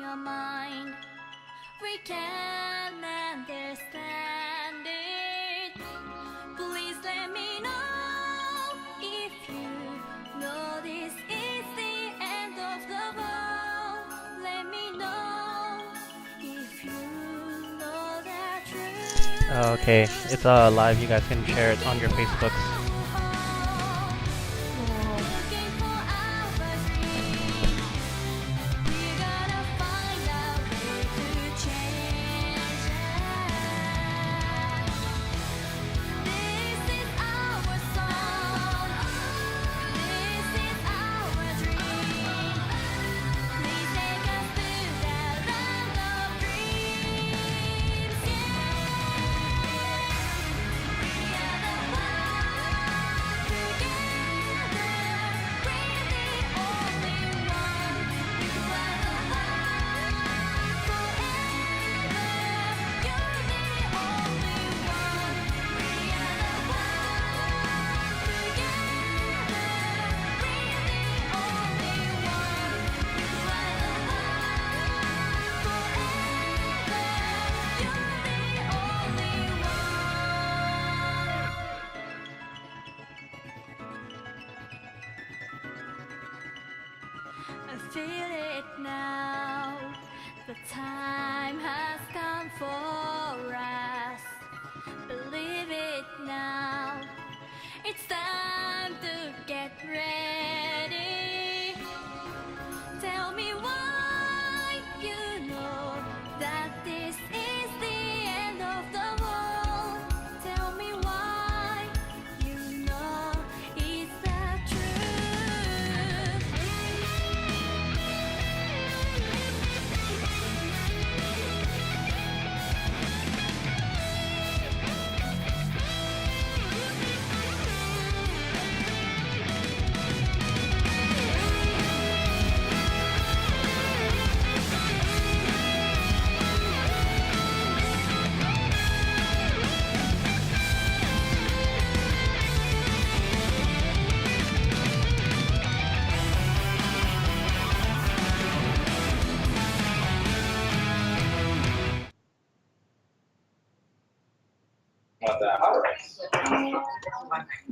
your mind. We can understand it. Please let me know if you know this is the end of the world. Let me know if you know the truth. Okay, it's live. You guys can share it on your Facebooks. Looking for our dream. We gotta find a way to change it. This is our song. This is our dream. Please take us to the land of dreams. We are the one together. We're the only one. You are the one forever. You're the only one. We are the one together. We're the only one. You are the one forever. You're the only one. I feel it now. The time has come for us. Believe it now. It's time to get ready. Tell me why you know that this is the end of the world. Tell me why you know it's the truth.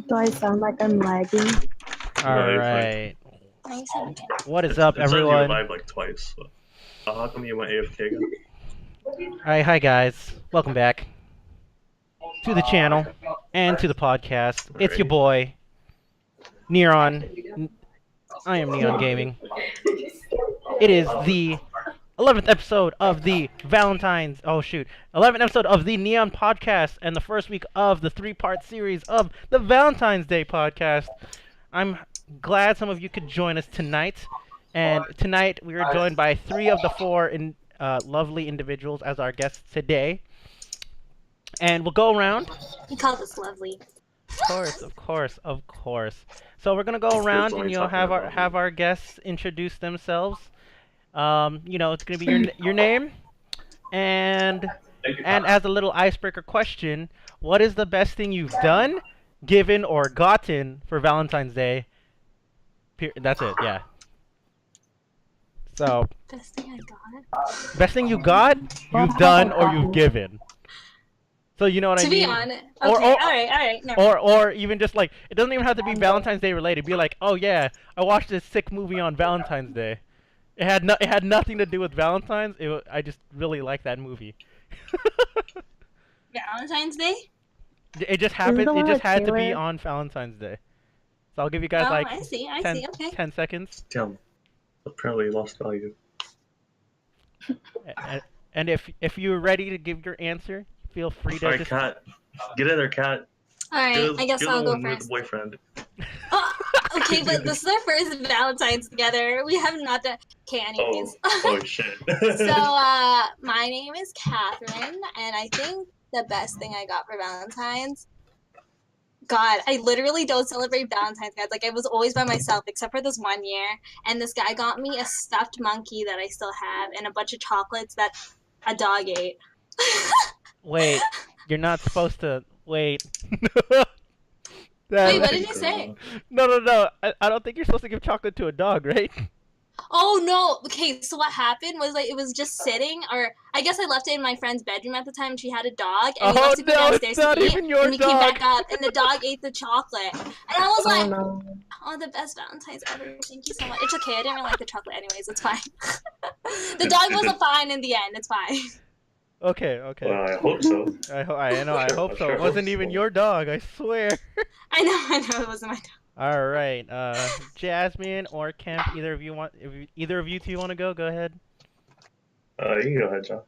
Do I sound like I'm lagging? Alright. Nice. What is up, It says you everyone? revived like twice. So. How come you went AFK again? Alright, hi guys. Welcome back to the channel and to the podcast. It's your boy, Neon. I am Neon Gaming. It is the 11th episode of the Valentine's... Oh, shoot. 11th episode of the Neon Podcast and the first week of the three-part series of the Valentine's Day podcast. I'm glad some of you could join us tonight. And tonight we are joined by three of the four lovely individuals as our guests today. And we'll go around. He called us lovely. Of course. So we're gonna go around and have our guests introduce themselves. It's gonna be your name, and as a little icebreaker question, what is the best thing you've done, given, or gotten for Valentine's Day? That's it. Yeah. So Best thing I got. best thing you got, you've done, or you've given. So you know what I To mean? be honest, okay, all right. Never mind. Or even just like, it doesn't even have to be Valentine's Day related. Be like, oh yeah, I watched this sick movie on Valentine's Day. It had nothing to do with Valentine's. I just really like that movie. Valentine's Day. It just happened. the It one just with had to be Taylor? on Valentine's Day. So I'll give you guys Oh, like I see. 10 seconds. Damn. Apparently lost value. And if you're ready to give your answer, feel free to Alright, just. cat. Get in there, cat. All right, I guess I'll go With first. the boyfriend. Oh, okay, but this is our first Valentine's together. We have not done. Okay, anyways. Oh shit. So, my name is Catherine, and I think the best thing I got for Valentine's. God, I literally don't celebrate Valentine's, guys. Like, I was always by myself, except for this one year. And this guy got me a stuffed monkey that I still have, and a bunch of chocolates that a dog ate. Wait, you're not supposed to. Wait. Wait, what did you say? No. I don't think you're supposed to give chocolate to a dog, right? Oh no. Okay, so what happened was like it was just sitting, or I guess I left it in my friend's bedroom at the time. She had a dog, and we Oh left to go no, it's downstairs not to eat. even your And we came dog. back up, and the dog ate the chocolate. And I was Oh like, no. "Oh, the best Valentine's ever. Thank you so much." It's okay. I didn't really like the chocolate, anyways. It's fine. The dog wasn't fine in the end. It's fine. Okay, okay. Well, I hope so. I know. I hope so. It Sure wasn't hope even so. your dog. I swear. I know. It wasn't my dog. All right. Jasmine or Kemp, either of you want? If either of you two want to go, go ahead. You can go ahead, John.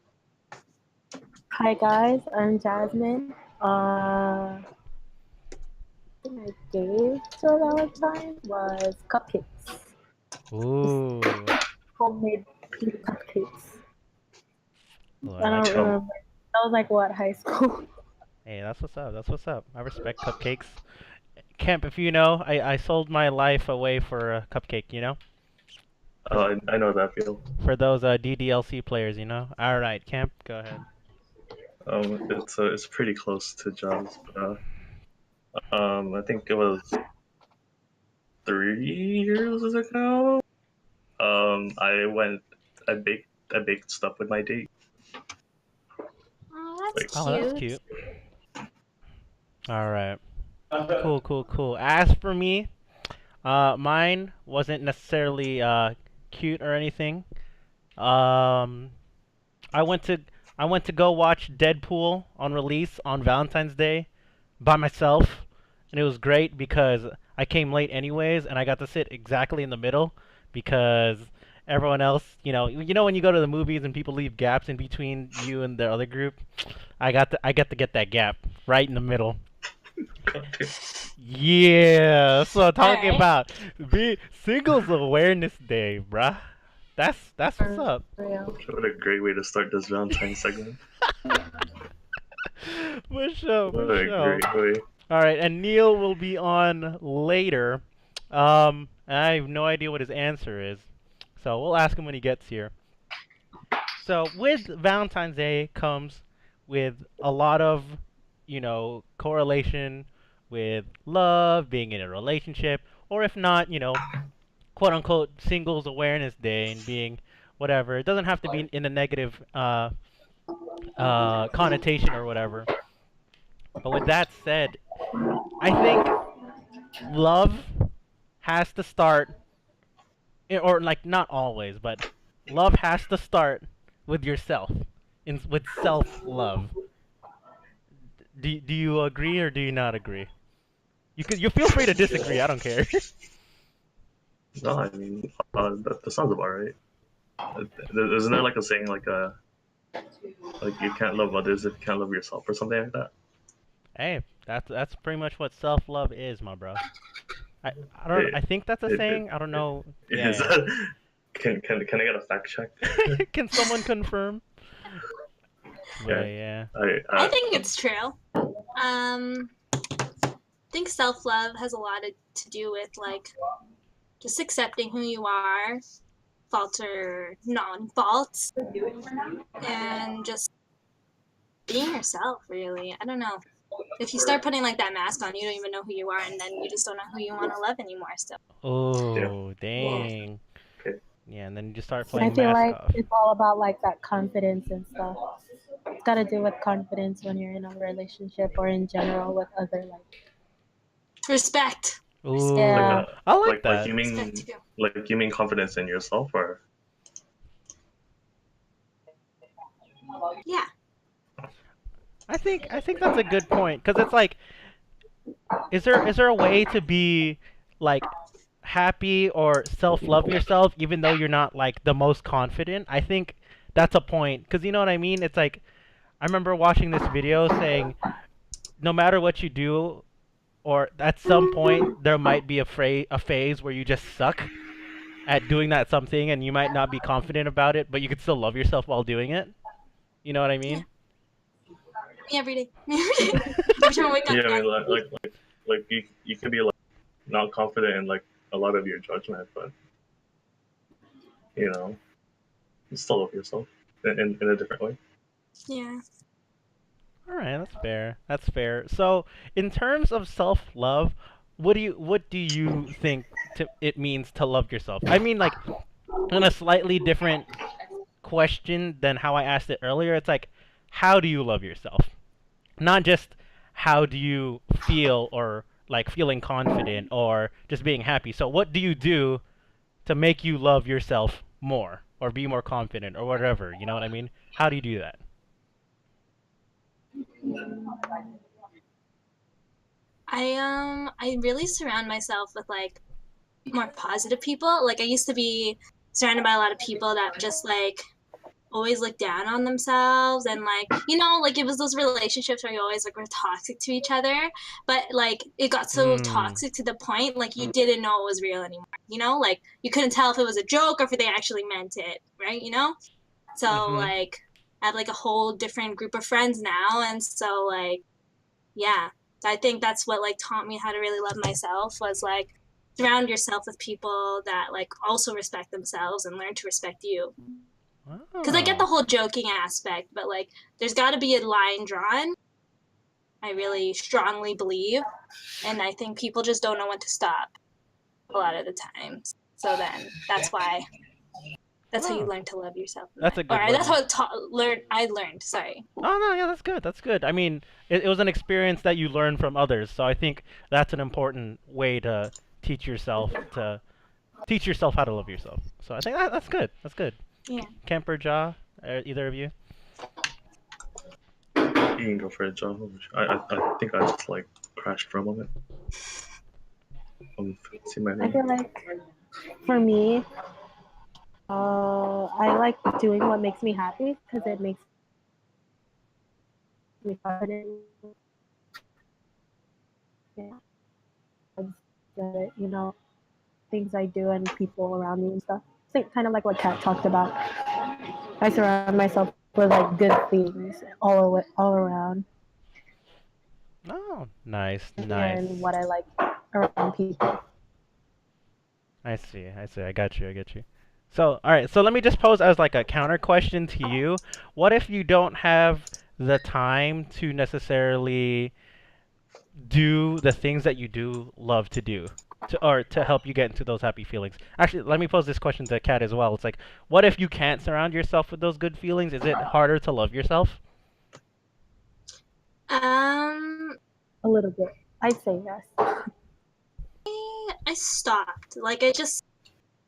Hi guys, I'm Jasmine. I think my gift to Valentine was cupcakes. Ooh. Homemade cupcakes. Well, I don't Chum. remember. That was like what, high school? Hey, that's what's up. That's what's up. I respect cupcakes. Kemp, if you know, I sold my life away for a cupcake, you know? I know that feel. For those DDLC players, you know? Alright, Kemp, go ahead. It's pretty close to John's, but I think it was 3 years ago. I baked stuff with my date. Oh, that's Oh, cute. that's cute. Alright. Cool. As for me, mine wasn't necessarily cute or anything. I went to go watch Deadpool on release on Valentine's Day by myself, and it was great because I came late anyways, and I got to sit exactly in the middle because everyone else, you know when you go to the movies and people leave gaps in between you and the other group, I got to get that gap right in the middle. Yeah, so talking Alright. about Singles Awareness Day, bruh. That's what's up. Real. What a great way to start this Valentine's segment. For sure, What for a sure. great way. All right, and Neil will be on later. I have no idea what his answer is, so we'll ask him when he gets here. So with Valentine's Day comes with a lot of, correlation with love, being in a relationship, or if not, quote unquote Singles Awareness Day and being whatever. It doesn't have to be in a negative connotation or whatever. But with that said, I think love has to start, or like not always, but love has to start with yourself, with self-love. Do you agree or do you not agree? You feel free to disagree. I don't care. No, I mean that sounds about right. Isn't there like a saying like you can't love others if you can't love yourself or something like that? Hey, that's pretty much what self-love is, my bro. I don't. I think that's a saying. I don't know. Yeah. Is that, can I get a fact check? Can someone confirm? Yeah. I think it's true. I think self-love has a lot to do with like just accepting who you are, faults or non-faults, and just being yourself. Really, I don't know. If you start putting like that mask on, you don't even know who you are, and then you just don't know who you want to love anymore. Still. Oh, dang. Okay. Yeah, and then you just start I playing feel mask like off. it's all about like that confidence and stuff. It's got to do with confidence when you're in a relationship or in general with other Respect. Ooh, Yeah. I like that. you mean Respect too. you mean confidence in yourself or? Yeah. I think that's a good point because it's like, is there a way to be like happy or self-love yourself even though you're not like the most confident? I think that's a point because you know what I mean. It's like I remember watching this video saying no matter what you do, or at some point there might be a phase where you just suck at doing that something and you might not be confident about it, but you could still love yourself while doing it. You know what I mean? Me every day. Every time I wake up. Yeah, I mean like you could be like not confident in like a lot of your judgment, but you still love yourself in a different way. Yeah. All right, that's fair. That's fair. So, in terms of self-love, what do you think it means to love yourself? I mean, like, in a slightly different question than how I asked it earlier. It's like, how do you love yourself? Not just how do you feel or like feeling confident or just being happy. So what do you do to make you love yourself more or be more confident or whatever? You know what I mean? How do you do that? I really surround myself with like more positive people. Like I used to be surrounded by a lot of people that just like always look down on themselves and like like it was those relationships where you always like were toxic to each other, but like it got so Mm. toxic to the point like you didn't know it was real anymore, like you couldn't tell if it was a joke or if they actually meant it, right? So Mhm. like I have like a whole different group of friends now, and so like yeah, I think that's what like taught me how to really love myself was like surround yourself with people that like also respect themselves and learn to respect you, because I get the Oh. whole joking aspect, but like there's got to be a line drawn. I really strongly believe, and I think people just don't know when to stop a lot of the times. So then that's how you Oh. learn to love yourself in That's life. a Or good that's way. how I learned. Sorry. Oh no, yeah, that's good. That's good. I mean, it was an experience that you learned from others, so I think that's an important way to teach yourself to teach yourself how to love yourself. So I think that's good. That's good. Yeah. Camper Jaw, either of you? You can go for it, John. I think I just like crashed for a moment. See my I name. feel like for me, I like doing what makes me happy because it makes me confident. Yeah, things I do and people around me and stuff. Kind of like what Kat talked about. I surround myself with like good things all around, Oh, nice, nice. and what I like around people. I see. I see. I got you. I get you. So, all right. So let me just pose as like a counter question to you. What if you don't have the time to necessarily do the things that you do love to do or to help you get into those happy feelings? Actually, let me pose this question to Kat as well. It's like, what if you can't surround yourself with those good feelings? Is it harder to love yourself? Um, A little bit. I'd say yes. I stopped.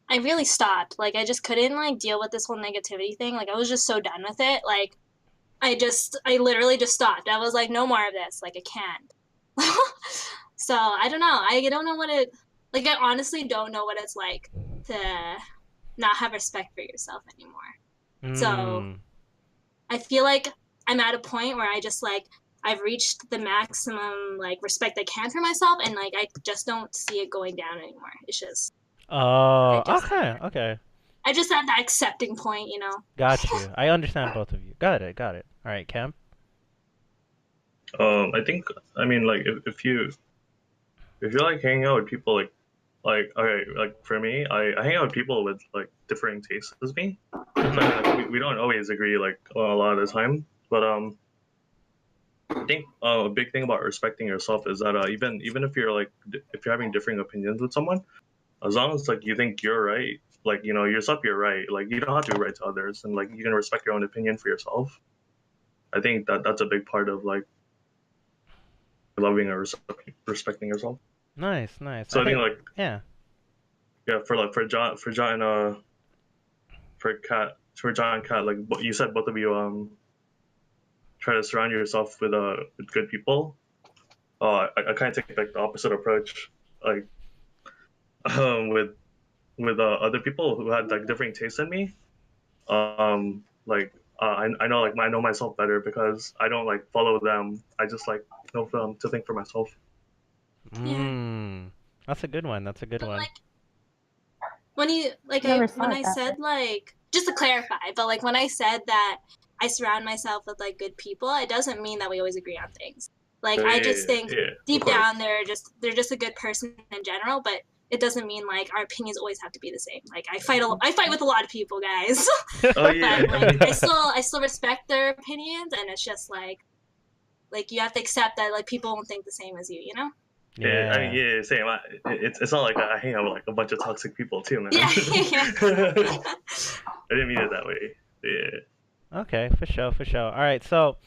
I really stopped. Like I just couldn't like deal with this whole negativity thing. Like I was just so done with it. Like I literally just stopped. I was like, no more of this. Like I can't. So I don't know. I don't know what it like. I honestly don't know what it's like to not have respect for yourself anymore. So Hmm. I feel like I'm at a point where I just like I've reached the maximum like respect I can for myself, and like I just don't see it going down anymore. It's just I Oh, just okay, okay. I just at that accepting point. Got you. I understand both of you. Got it, got it. All right, Cam. I think I mean like if you like hanging out with people like okay like for me I hang out with people with like differing tastes as me. So I Mhm. mean like we don't always agree like a lot of the time, but I think a big thing about respecting yourself is that even if you're like if you're having differing opinions with someone, as long as like you think you're right, like yourself you're right, like you don't have to be right to others, and like you can respect your own opinion for yourself. I think that's a big part of like loving or respecting yourself. Nice, nice. I So I think think like yeah. yeah for John and for John and Kat, like you said, both of you try to surround yourself with good people. I kind of take like the opposite approach, like with other people who had like different tastes than me. Like I know like I know myself better because I don't like follow them. I just like know them to think for myself. yeah. Mm. That's a good one. That's a good But one. like when you like I Never saw when it I that way. said like just to clarify, but like when I said that I surround myself with like good people, it doesn't mean that we always agree on things. Like Yeah, I yeah, just think yeah, of deep down course. they're just a good person in general, but it doesn't mean like our opinions always have to be the same. Like I fight with a lot of people, guys. Oh yeah, But I like mean, I still respect their opinions, and it's just like you have to accept that like people won't think the same as you. Yeah. I mean, yeah, same. It's not like I hang out with like a bunch of toxic people too, man. Yeah. I didn't mean it that way. Yeah. Okay, for sure, for sure. All right, so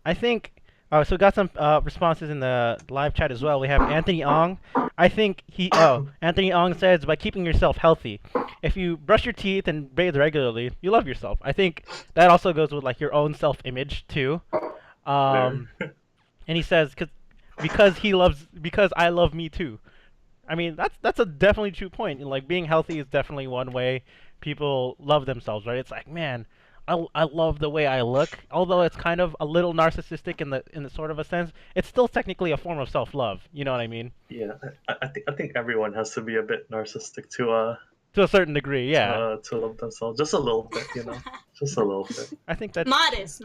I think. So we got some responses in the live chat as well. We have Anthony Ong. I think Anthony Ong says by keeping yourself healthy. If you brush your teeth and bathe regularly, you love yourself. I think that also goes with like your own self-image too. Um, and he says because I love me too. I mean, that's a definitely true point. Like being healthy is definitely one way people love themselves, right? It's like, man, I love the way I look. Although it's kind of a little narcissistic in the sort of a sense, it's still technically a form of self-love. You know what I mean? Yeah, I think everyone has to be a bit narcissistic To a certain degree, yeah. to love themselves, just a little bit, just a little bit. I think that's Modest.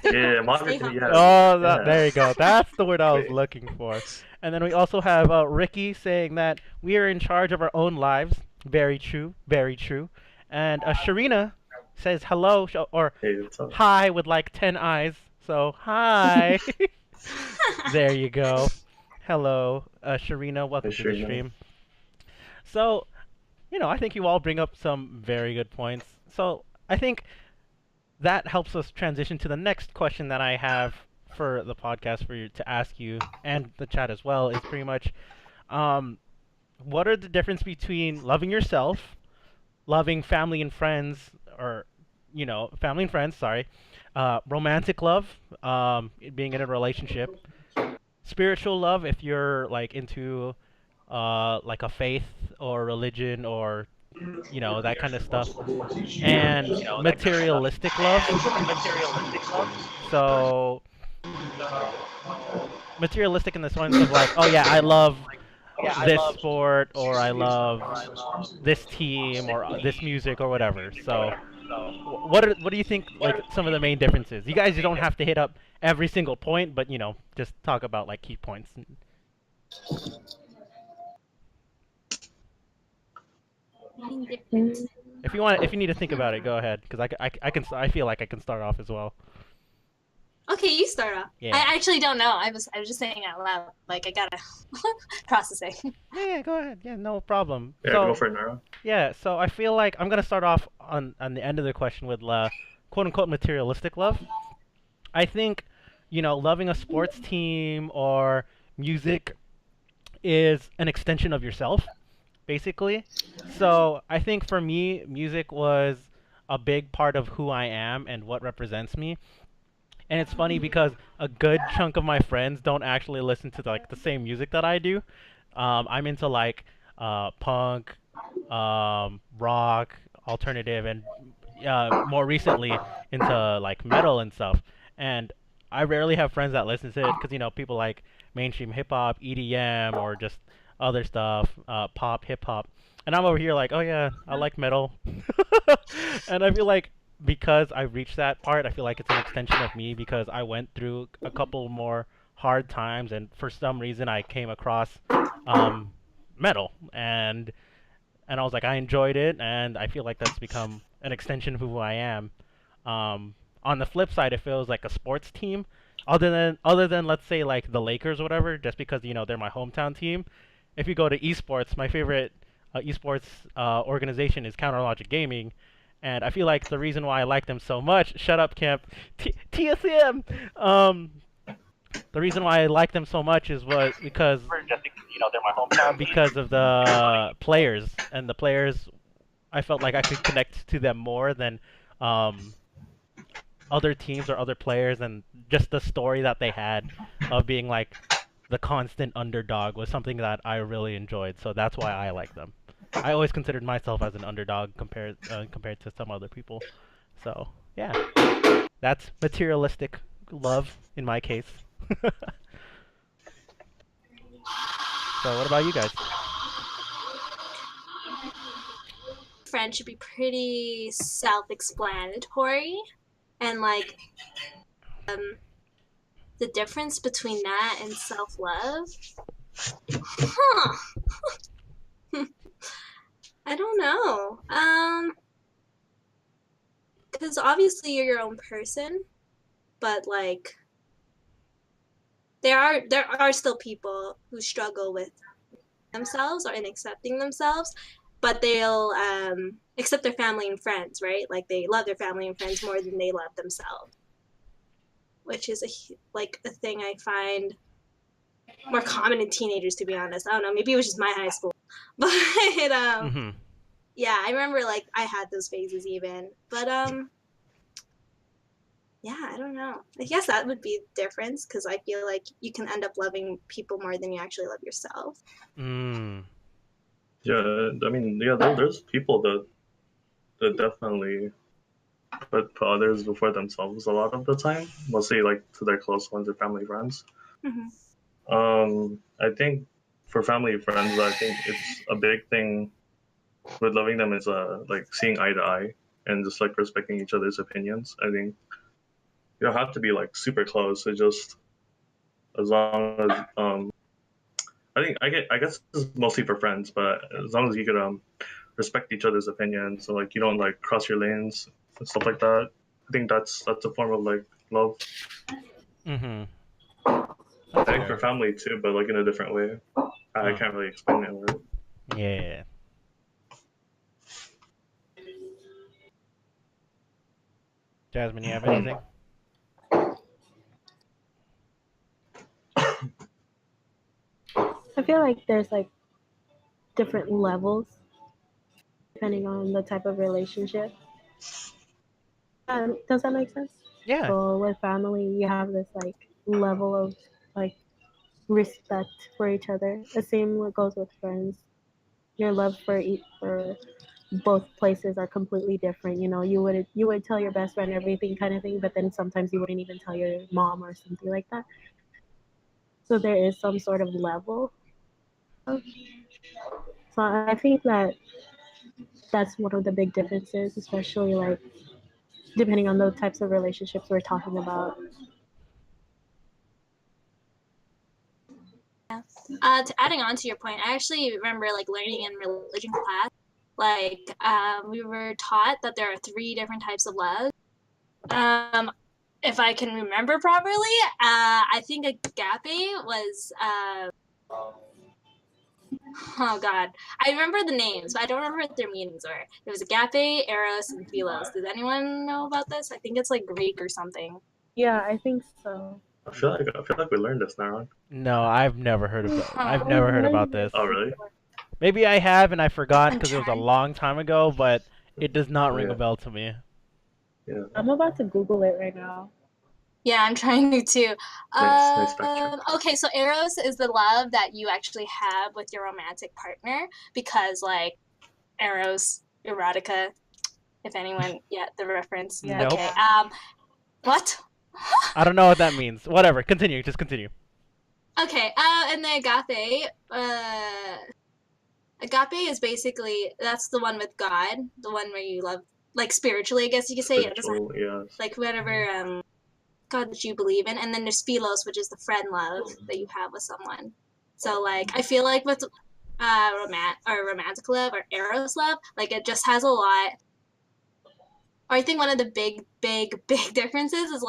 Yeah, Stay humble. yeah, Oh, yeah. there you go. That's the word I was Wait. looking for. And then we also have Ricky saying that we are in charge of our own lives. Very true. Very true. And Sharina says hello or Hey, what's up? hi with like 10 eyes. So, hi. There you go. Hello, Sharina. Welcome to the Sharina. stream. So, I think you all bring up some very good points. So, I think that helps us transition to the next question that I have for the podcast for you to ask you and the chat as well is pretty much what are the difference between loving yourself, loving family and friends, or family and friends, sorry, romantic love, being in a relationship, spiritual love if you're like into like a faith or religion or that kind of stuff, and materialistic love. So materialistic in the sense of like, oh yeah, I love this sport or I love this team or this music or whatever. So what do you think like some of the main differences? You guys don't have to hit up every single point, but just talk about like key points. If you need to think about it, go ahead because I feel like I can start off as well. Okay, you start off. Yeah. I actually don't know. I was just saying out loud. Like I gotta processing. Yeah, go ahead. Yeah, no problem. Yeah, So go for it, Nara. yeah, so I feel like I'm gonna start off on the end of the question with quote unquote materialistic love. I think, loving a sports team or music is an extension of yourself, basically. So I think for me, music was a big part of who I am and what represents me. And it's funny because a good chunk of my friends don't actually listen to like the same music that I do. I'm into like punk, rock, alternative, and more recently into like metal and stuff. And I rarely have friends that listen to it because people like mainstream hip hop, EDM, or just other stuff, pop, hip hop. And I'm over here like, oh yeah, I like metal, and I feel like because I've reached that part, I feel like it's an extension of me because I went through a couple more hard times, and for some reason I came across metal, and I was like, I enjoyed it, and I feel like that's become an extension of who I am. On the flip side, it feels like a sports team, other than let's say like the Lakers or whatever, just because they're my hometown team. If you go to esports, my favorite esports organization is Counter Logic Gaming, and I feel like the reason why I like them so much, shut up, Camp, TSM. The reason why I like them so much is because they're my hometown because of the players, and the players I felt like I could connect to them more than other teams or other players, and just the story that they had of being like the constant underdog was something that I really enjoyed. So that's why I like them. I always considered myself as an underdog compared to some other people. So yeah, that's materialistic love in my case. So what about you guys? Friend should be pretty self-explanatory, and like the difference between that and self-love. Huh. I don't know. Because obviously you're your own person, but like there are still people who struggle with themselves or in accepting themselves, but they'll accept their family and friends, right? Like they love their family and friends more than they love themselves, which is a thing I find more common in teenagers, to be honest. I don't know, maybe it was just my high school, but Mm-hmm. yeah, I remember like I had those phases even, but yeah, I don't know. I guess that would be the difference because I feel like you can end up loving people more than you actually love yourself. Mm. Yeah, I mean, yeah, there's people that definitely put others before themselves a lot of the time, mostly like to their close ones or family friends. Mm-hmm. I think for family friends, I think it's a big thing with loving them is like seeing eye to eye and just like respecting each other's opinions. I think you don't have to be like super close. It just as long as I guess this is mostly for friends, but as long as you could respect each other's opinions, so like you don't like cross your lanes and stuff like that. I think that's a form of like love. Mm-hmm. I That's think for fair. family too, but like in a different way. I Oh. can't really explain it. Word. Yeah. Jasmine, you have anything? I feel like there's like different levels depending on the type of relationship. Does that make sense? Yeah. So with family, you have this like level of like respect for each other. The same what goes with friends. Your love for both places are completely different. You know, you would tell your best friend everything kind of thing, but then sometimes you wouldn't even tell your mom or something like that. So there is some sort of level. So I think that that's one of the big differences, especially like depending on the types of relationships we're talking about. To adding on to your point, I actually remember like learning in religion class, like we were taught that there are three different types of love. Um, if I can remember properly, I think agape was oh god, I remember the names, but I don't remember what their meanings were. It was agape, eros, and philos. Does anyone know about this? I think it's like Greek or something. Yeah, I think so. I feel like we learned this now. No, I've never heard of I've Huh. We've never heard learned about this this. Oh really? before. Maybe I have and I forgot I'm because it was a trying. long time ago, but it does not Oh ring a yeah, bell to me. yeah. I'm about to Google it right now. Yeah, I'm trying to too. Nice fact check. Okay, so eros is the love that you actually have with your romantic partner because, like, eros, erotica. If anyone, yeah, the reference. Yeah, Nope. Okay. yeah. What? I don't know what that means. Whatever. Continue. Just continue. Okay. And the agape. Agape is basically that's the one with God, the one where you love, like spiritually, I guess you could say. It doesn't have, Spiritual, yeah. like whatever God that you believe in, and then there's philos, which is the friend love that you have with someone. So like I feel like with romantic love or eros love, like it just has a lot. Or I think one of the big differences is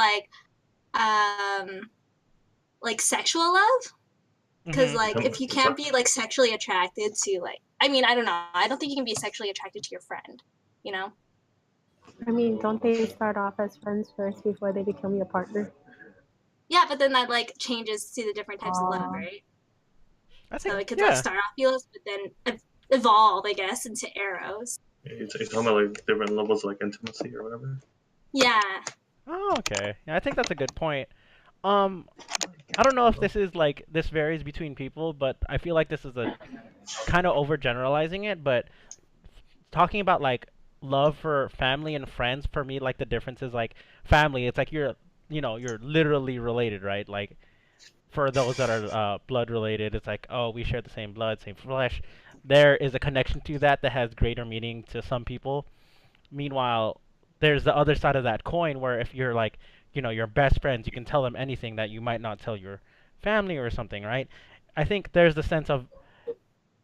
um like sexual love, because Mhm. like if you can't be like sexually attracted to like, I mean, I don't know, I don't think you can be sexually attracted to your friend, you know. I mean, don't they start off as friends first before they become your partner? Yeah, but then that like changes to the different types of love, Uh, right? I So think it could like yeah. start off philos, but then evolve, I guess, into eros. It's talking about like different levels of like intimacy or whatever. Yeah. Oh, okay. Yeah, I think that's a good point. Um, I don't know if this is like this varies between people, but I feel like this is a kind of overgeneralizing it, but talking about like love for family and friends for me like the difference is like family it's like you're literally related, right? Like for those that are blood related, it's like, oh, we share the same blood, same flesh. There is a connection to that that has greater meaning to some people. Meanwhile, there's the other side of that coin where if you're like, your best friends, you can tell them anything that you might not tell your family or something, right? I think there's the sense of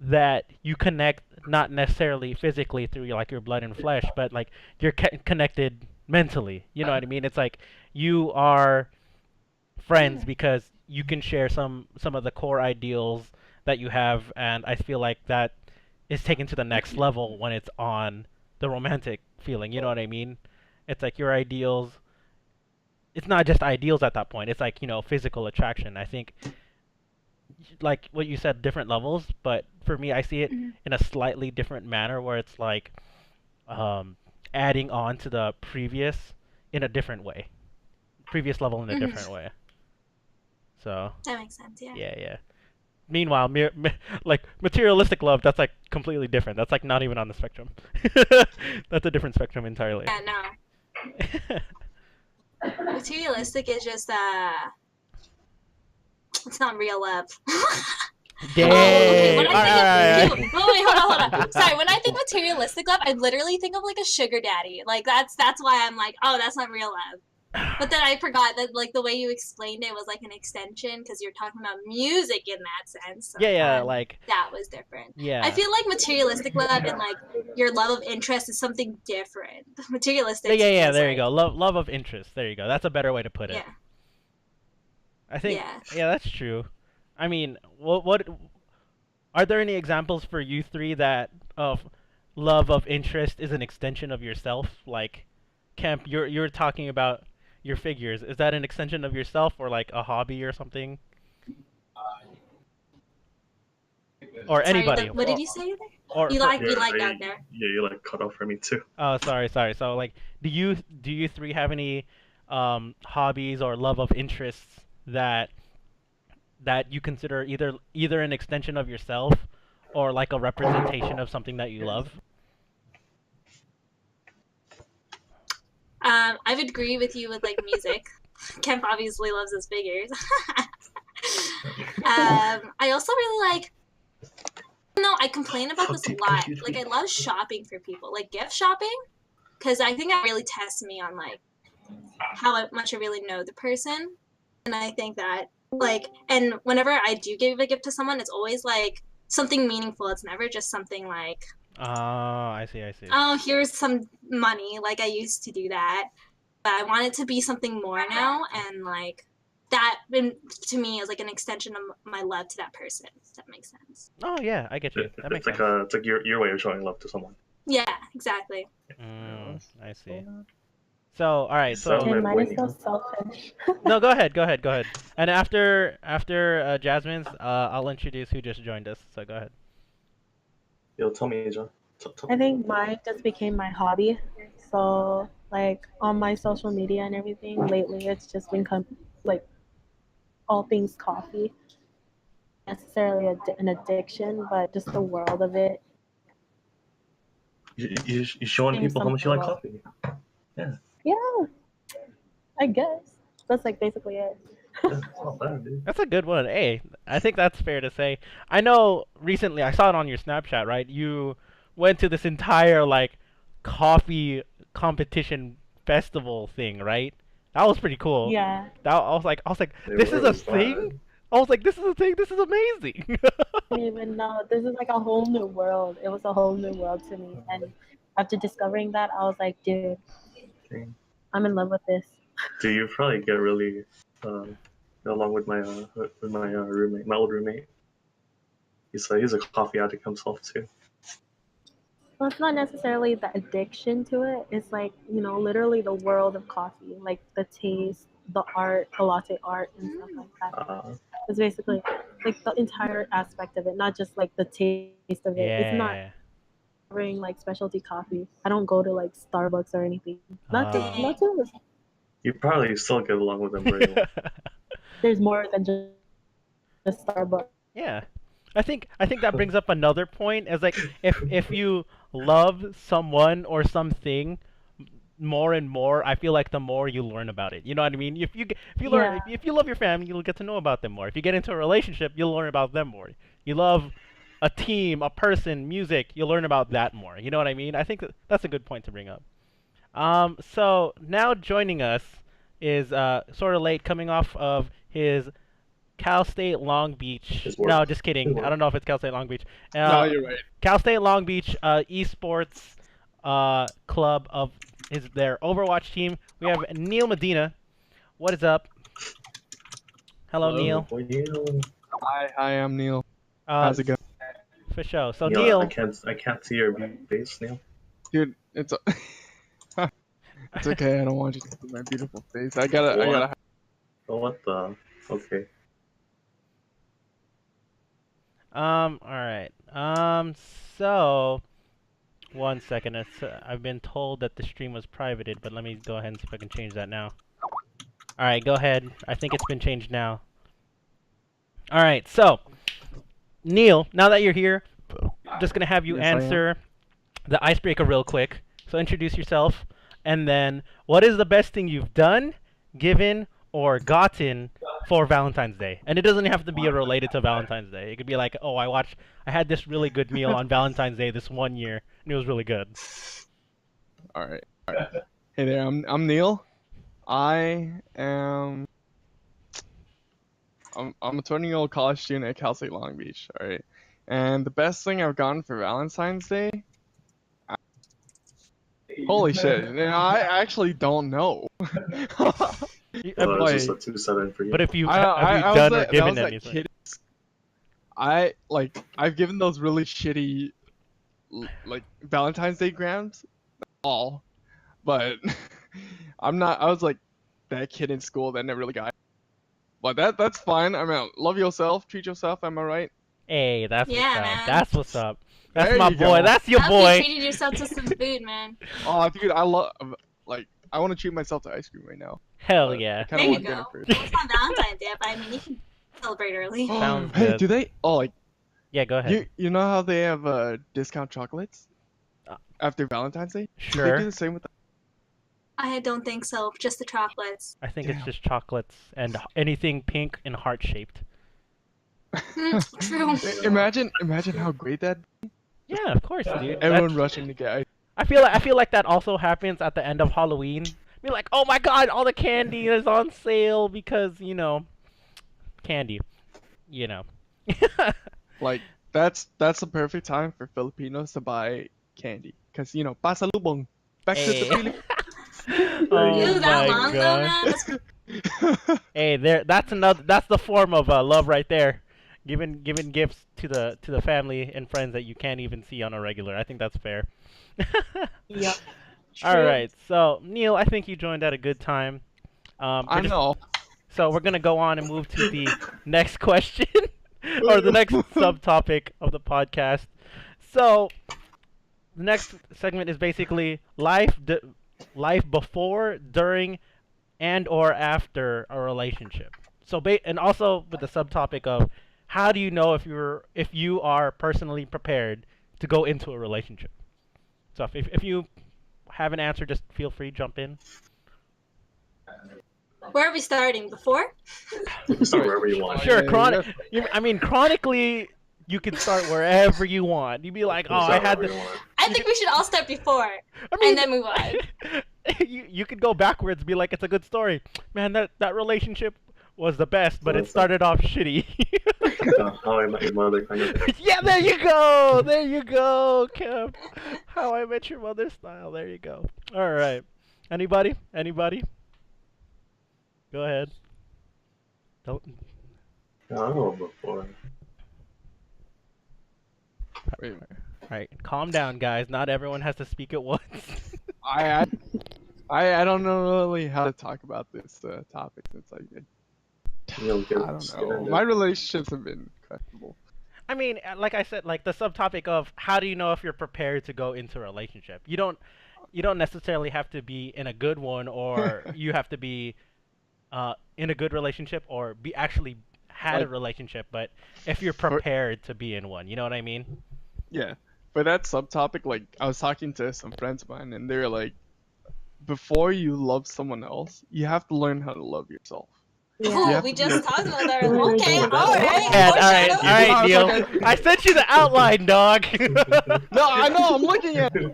that you connect not necessarily physically through like your blood and flesh, but like you're connected mentally. You know what I mean? It's like you are friends because you can share some of the core ideals that you have, and I feel like that is taken to the next level when it's on the romantic feeling. You know what I mean? It's like your ideals. It's not just ideals at that point. It's like, physical attraction. I think, like what you said, different levels, but for me, I see it Mhm. in a slightly different manner where it's like um, adding on to the previous in a different way. Previous level in a Mhm. different way. So, That makes sense. Yeah. yeah, yeah. Meanwhile, like materialistic love, that's like completely different. That's like not even on the spectrum. That's a different spectrum entirely. Yeah. No. Materialistic is just it's not real love. Oh, okay. When Dang. I think of Alright. wait, hold on. Sorry. When I think materialistic love, I literally think of like a sugar daddy. Like that's why I'm like, oh, that's not real love. But then I forgot that like the way you explained it was like an extension because you're talking about music in that sense. So Yeah, I yeah, thought like that was different. I yeah. feel like materialistic love and like your love of interest is something different. Yeah, Materialistic yeah, to me yeah, is there you like go. Love of interest. There you go. That's a better way to put it. yeah, I think yeah. yeah, that's true. I mean, what are there any examples for you three that of love of interest is an extension of yourself? Like, Kemp, you're talking about your figures. Is that an extension of yourself or like a hobby or something? Or Sorry, anybody? what did you say there? Or You for like Yeah, you like out there. you like cut off for me too. oh, sorry. So like, do you three have any hobbies or love of interests that you consider either an extension of yourself or like a representation of something that you love? I would agree with you with like music. Kemp obviously loves his figures. I also really like. No, I complain about this a lot. Like I love shopping for people, like gift shopping, because I think that really tests me on like how much I really know the person. And I think that like, and whenever I do give a gift to someone, it's always like something meaningful. It's never just something like, Oh, I see. oh, here's some money. Like I used to do that, but I want it to be something more now, and like that to me is like an extension of my love to that person. If that makes sense. Oh yeah, I get you. That makes sense. It's like your way of showing love to someone. Yeah, exactly. I see. So, all right. So, And mine is so selfish. no, go ahead. And after Jasmine's, I'll introduce who just joined us. So go ahead. Yo, tell me, John. I think mine just became my hobby. So, like, on my social media and everything lately, it's just been like all things coffee. Necessarily an addiction, but just the world of it. You showing people how much you like coffee. Yeah, I guess that's like basically it. Yeah, it's not bad, dude. That's a good one. Hey, I think that's fair to say. I know recently I saw it on your Snapchat, right? You went to this entire like coffee competition festival thing, right? That was pretty cool. Yeah, I was like, It this is a was thing? bad. I was like, this is a thing. This is amazing. I didn't even know this is like a whole new world. It was a whole new world to me, and after discovering that, I was like, dude, Dang. I'm in love with this. Do you probably get really along with my roommate, my old roommate? He's a coffee addict himself too. Well, it's not necessarily the addiction to it. It's like, literally the world of coffee, like the taste, the art, the latte art, and stuff like that. It's basically like the entire aspect of it, not just like the taste of it. It's not Yeah. covering like specialty coffee. I don't go to like Starbucks or anything. Not to, Uh, not to. You probably still get along with him very well. There's more than just Starbucks. yeah. I think that brings up another point as like if you love someone or something more and more, I feel like the more you learn about it. You know what I mean? If you learn Yeah. if you love your family, you'll get to know about them more. If you get into a relationship, you'll learn about them more. You love a team, a person, music, you'll learn about that more. You know what I mean? I think that's a good point to bring up. So now joining us is sort of late, coming off of his Cal State Long Beach. His work. No, just kidding. His work. I don't know if it's Cal State Long Beach. No, you're right. Cal State Long Beach esports club of their Overwatch team. We have Neil Medina. What is up? Hello, Hello. Neil. Hi, I'm Neil. Uh, How's it going? For sure. So Neil, I Neil, can't see your face, Neil. Dude, it's it's okay. I don't want you to see my beautiful face. I gotta. Oh, what the? Okay. all right. So one second. I've been told that the stream was privated, but let me go ahead and see if I can change that now. All right, go ahead. I think it's been changed now. All right, so Neil, now that you're here, I'm just gonna have you Yes, I am. answer the icebreaker real quick. So introduce yourself, and then what is the best thing you've done, given, or gotten for Valentine's Day? And it doesn't have to be related to Valentine's Day. It could be like, oh, I had this really good meal on Valentine's Day this one year, and it was really good. All right. Hey there, I'm Neil. I am. I'm a 20-year-old college student at Cal State Long Beach. All right. And the best thing I've gotten for Valentine's Day. Holy shit! I actually don't know. Well, like, it's just a 2-7 for you. But if you I have you was done or that given was that anything? kid. I've given those really shitty like Valentine's Day grams all, but I'm not. I was like that kid in school that never really got. But that's fine. I mean, love yourself, treat yourself. Am I right? Hey, that's Yeah, what's up. man. That's what's up. That's There my you boy. go. That's your I hope boy. you treated yourself to some food, man. Oh, dude, I love like I want to treat myself to ice cream right now. Hell But yeah. I kind There of you want go. dinner Well, first. it's not Valentine's Day, but I mean, you can celebrate early. Sounds Hey, good. do they? Oh, like Yeah, go ahead. you know how they have discount chocolates Uh, after Valentine's Day? Do they Sure. do the same with the I don't think so. Just the chocolates. I think it's Damn. just chocolates and anything pink and heart shaped. True. Imagine how great that. Yeah, of course, dude. Everyone rushing to get ice. I feel like that also happens at the end of Halloween. Be like, oh my god, all the candy is on sale because candy. You know. Like that's the perfect time for Filipinos to buy candy, cause pasalubong. Back to the Hey. Philippines. Oh Ew, that my long though, god. man? That's Hey, that's the form of love right there. Giving gifts to the family and friends that you can't even see on a regular. I think that's fair. Yep. All right. So, Neil, I think you joined at a good time. I know. So, we're going to go on and move to the next question or the next subtopic of the podcast. So, the next segment is basically life before, during, and or after a relationship. So, and also with the subtopic of how do you know if you are personally prepared to go into a relationship? So if you have an answer, just feel free jump in. Where are we starting? Before? You can start wherever you want. Sure, Yeah. I mean, chronically, you can start wherever you want. You'd be like, You oh, can I start had wherever the. you want. I think we should all start before I mean, and then move on. you could go backwards, be like, it's a good story, man. That relationship was the best, but it Awesome. started off shitty. How I Met Your Mother kind of thing. Yeah, there you go. There you go, Kev. How I Met Your Mother style. There you go. All right. Anybody? Go ahead. Don't. I don't know before. Wait, All right, calm down, guys. Not everyone has to speak at once. I don't know really how to talk about this topic since You'll get, I don't know. My relationships have been questionable. I mean, like I said, like the subtopic of how do you know if you're prepared to go into a relationship? You don't necessarily have to be in a good one, or you have to be in a good relationship, or be actually had a Like- relationship. But if you're prepared to be in one, you know what I mean? Yeah, but that subtopic, like I was talking to some friends of mine, and they're like, before you love someone else, you have to learn how to love yourself. Yeah. Oh, have we to just be- talked about that. Oh, Okay, yeah. alright. And, Foreshadow. all right, I was Neil. like, I sent you the outline, dog. No, I know. I'm looking at it.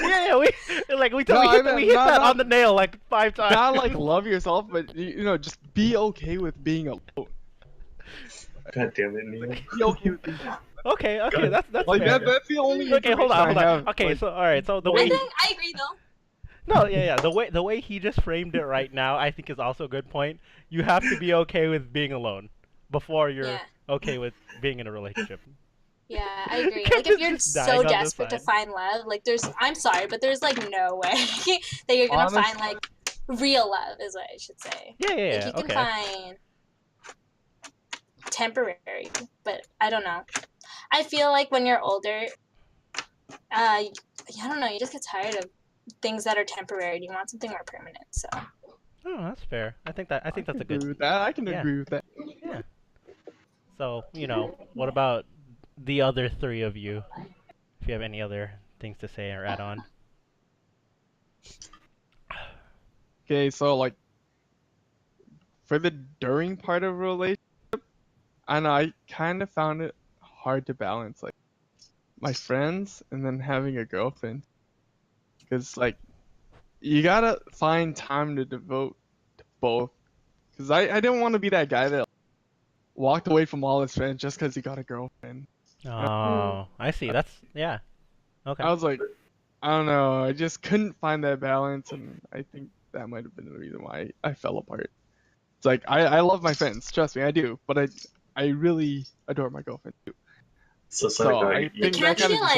yeah, we No, hit no, that no. on the nail like 5 times. Not like love yourself, but just be okay with being alone. God damn it, Neil. Be okay with being alone. Okay, God. that's Like fair. that's the only. Okay, hold information on. I have. Okay, Like, so all right, so the I way think I agree though. No, yeah. The way he just framed it right now, I think is also a good point. You have to be okay with being alone before you're Yeah. okay with being in a relationship. Yeah, I agree. Kemp Like if is you're just so dying on this desperate to side. find love, like I'm sorry, but there's like no way that you're gonna Honest, find like real love is what I should say. Yeah, yeah, Like yeah. you can Okay. find temporary, but I don't know. I feel like when you're older, I don't know, you just get tired of things that are temporary. You want something more permanent. So Oh, that's fair. I I think can that's a agree good. with that. I can Yeah, agree with that. yeah. So what about the other three of you? If you have any other things to say or add on. Okay, so like for the during part of a relationship, I know I kind of found it hard to balance like my friends and then having a girlfriend, because like you gotta find time to devote to both. Because I didn't want to be that guy that walked away from all his friends just because he got a girlfriend. Mm. Oh, I see. That's yeah. Okay. I was like, I don't know, I just couldn't find that balance, and I think that might have been the reason why I fell apart. It's like I love my friends, trust me, I do, but I really adore my girlfriend too. So it's So like I but think that can't you kind of just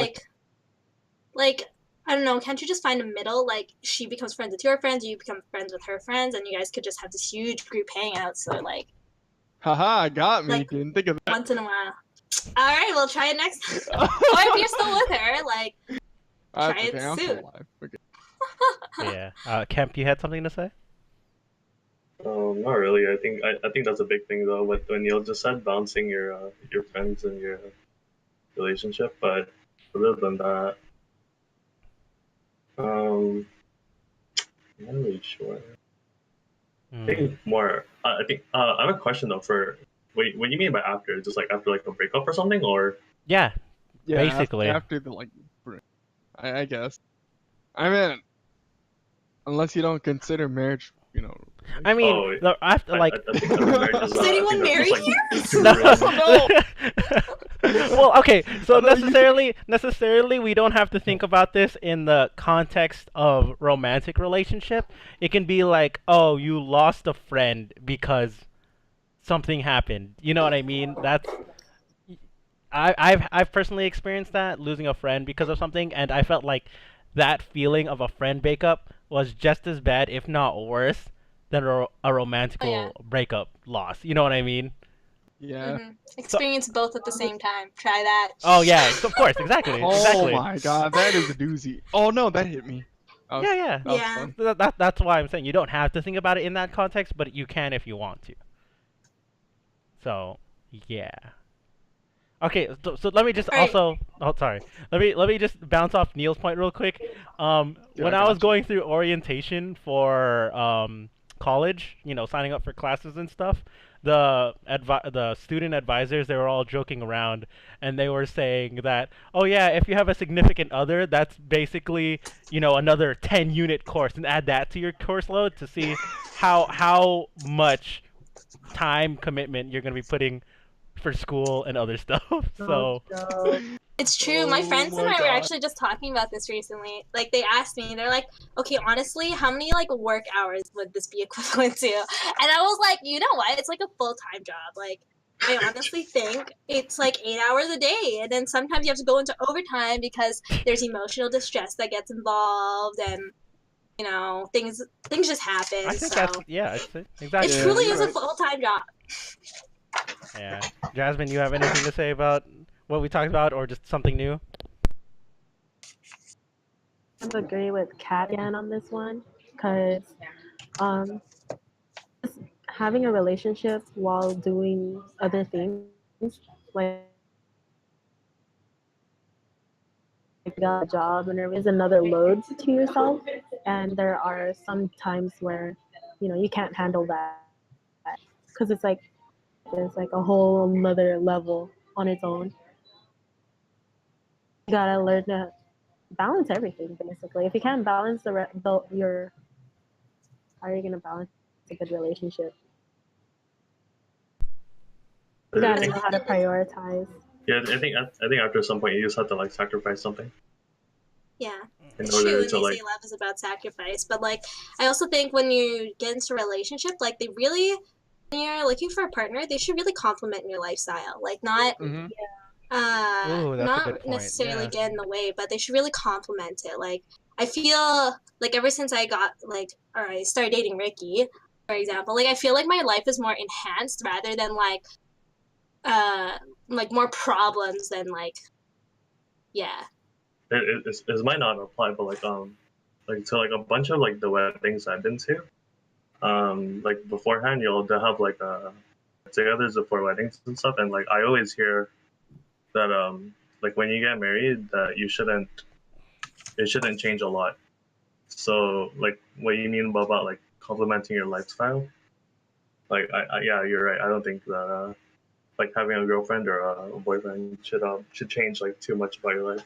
like I don't know, can't you just find a middle? Like she becomes friends with your friends, you become friends with her friends, and you guys could just have this huge group hangout. So haha, got me. like Didn't think of that. once in a while. All right, we'll try it next time. Or if you're still with her, like That's try it okay, I'm still soon. alive. Okay. Yeah. Kemp, you had something to say? Not really. I think that's a big thing though. When Neil just said balancing your friends and your relationship, but other than that, um, I'm not really sure. I Hmm. think more. I think I have a question though. For wait, what do you mean by after? Just like after like a breakup or something, or Yeah. Yeah, Basically. after the like, I guess. I mean, unless you don't consider marriage, I mean, oh, after like. I think marriage is. Is I anyone think that's just married like here? too No. risky. No. Well, okay. So I thought you said- necessarily, we don't have to think about this in the context of romantic relationship. It can be like, oh, you lost a friend because something happened. You know what I mean? I've personally experienced that, losing a friend because of something, and I felt like that feeling of a friend breakup was just as bad, if not worse, than a Oh yeah. romantical breakup loss. You know what I mean? Yeah. So, Experience both at the same time. Try that. oh yeah, so of course, exactly, Oh exactly. my god, that is a doozy. Oh no, that hit me. That was, Yeah, yeah. that was Yeah. fun. That's why I'm saying you don't have to think about it in that context, but you can if you want to. So, yeah. Okay, so let me just All right. also. Oh, sorry. Let me just bounce off Neil's point real quick. Dude, When I I was got you. going through orientation for college, signing up for classes and stuff, the student advisors, they were all joking around, and they were saying that, oh yeah, if you have a significant other, that's basically another 10-unit course, and add that to your course load to see how much time commitment you're gonna be putting for school and other stuff. No So joke. It's true. My Oh friends and my I were god. actually just talking about this recently. Like they asked me, they're like, "Okay, honestly, how many like work hours would this be equivalent to?" And I was like, "You know what? It's like a full-time job. Like I honestly think it's like 8 hours a day, and then sometimes you have to go into overtime because there's emotional distress that gets involved, and things just I happen. think So that's yeah, it exactly. Yeah, truly you're is a right. full-time job. Yeah, Jasmine, you have anything to say about what we talked about, or just something new? I agree with Kat again on this one because um, having a relationship while doing other things, like got a job and everything, is another load to yourself. And there are some times where, you can't handle that because it's like a whole another level on its own. You gotta learn to balance everything basically. If you can't balance your, how are you gonna balance a good relationship? You I gotta think know how to prioritize. yeah, I think after some point you just have to like sacrifice something. Yeah. in It's true order when to they like. say love is about sacrifice, but like I also think when you get into a relationship, like they really, when you're looking for a partner, they should really complement your lifestyle. Like Hmm. Ooh, that's a good not point. necessarily Yeah. get in the way, but they should really complement it. Like I feel like ever since I got like or I started dating Ricky, for example, like I feel like my life is more enhanced rather than like more problems than yeah. It might not apply, but like to like a bunch of like the weddings I've been to, like beforehand they'll have like togethers before weddings and stuff, and like I always hear that like when you get married that it shouldn't change a lot. So like what you mean about like complementing your lifestyle? Like yeah, you're right. I don't think that like having a girlfriend or a boyfriend should change like too much about your life.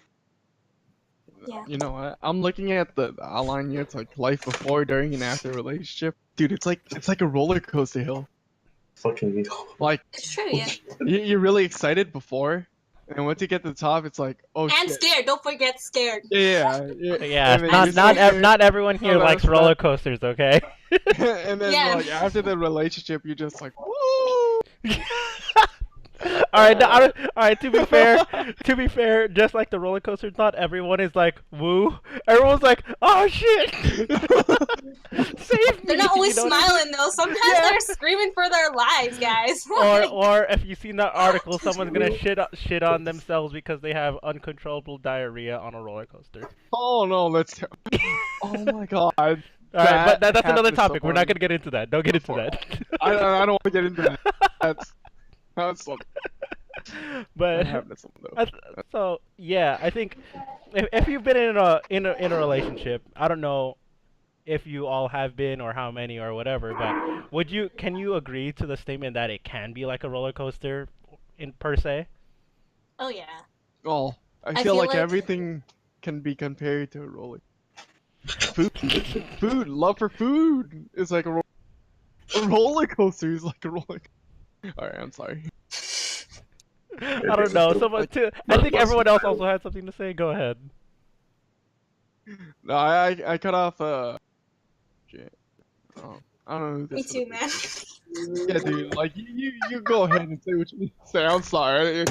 Yeah. You know what? I'm looking at the outline here. It's like life before, during, and after a relationship. Dude, it's like a roller coaster hill. Fucking Like It's true, yeah. you're really excited before, and once you get to the top, it's like, oh And shit. scared. Don't forget scared. Yeah. Yeah, And then you're not scared. not everyone here No, likes that's roller not- coasters, okay? And then Yeah. like after the relationship, you're just like, woo. All right, all right. To be fair, just like the roller coasters, not everyone is like woo. Everyone's like, oh shit, save me. They're not always you know what I mean? smiling though. Sometimes Yeah. they're screaming for their lives, guys. Or if you've seen that article, someone's gonna shit on themselves because they have uncontrollable diarrhea on a roller coaster. Oh no, that's oh my god. All right, but that's another happened to topic. We're not someone gonna get into that. Don't get into before. that. I don't want to get into that. That's something. That But happened to someone though. so yeah, I think if you've been in a relationship, I don't know if you all have been or how many or whatever, but can you agree to the statement that it can be like a roller coaster in per se? Oh yeah. Oh, I I feel feel like like- everything can be compared to a roller. Food, love for food is like a roller coaster is like a roller. Alright, I'm sorry. I don't know. Someone too. I think everyone else also had something to say. Go ahead. No, I cut off shit. Oh, I don't know who Me this too, is. man. Yeah, dude. Like you go ahead and say what you need to say. I'm sorry.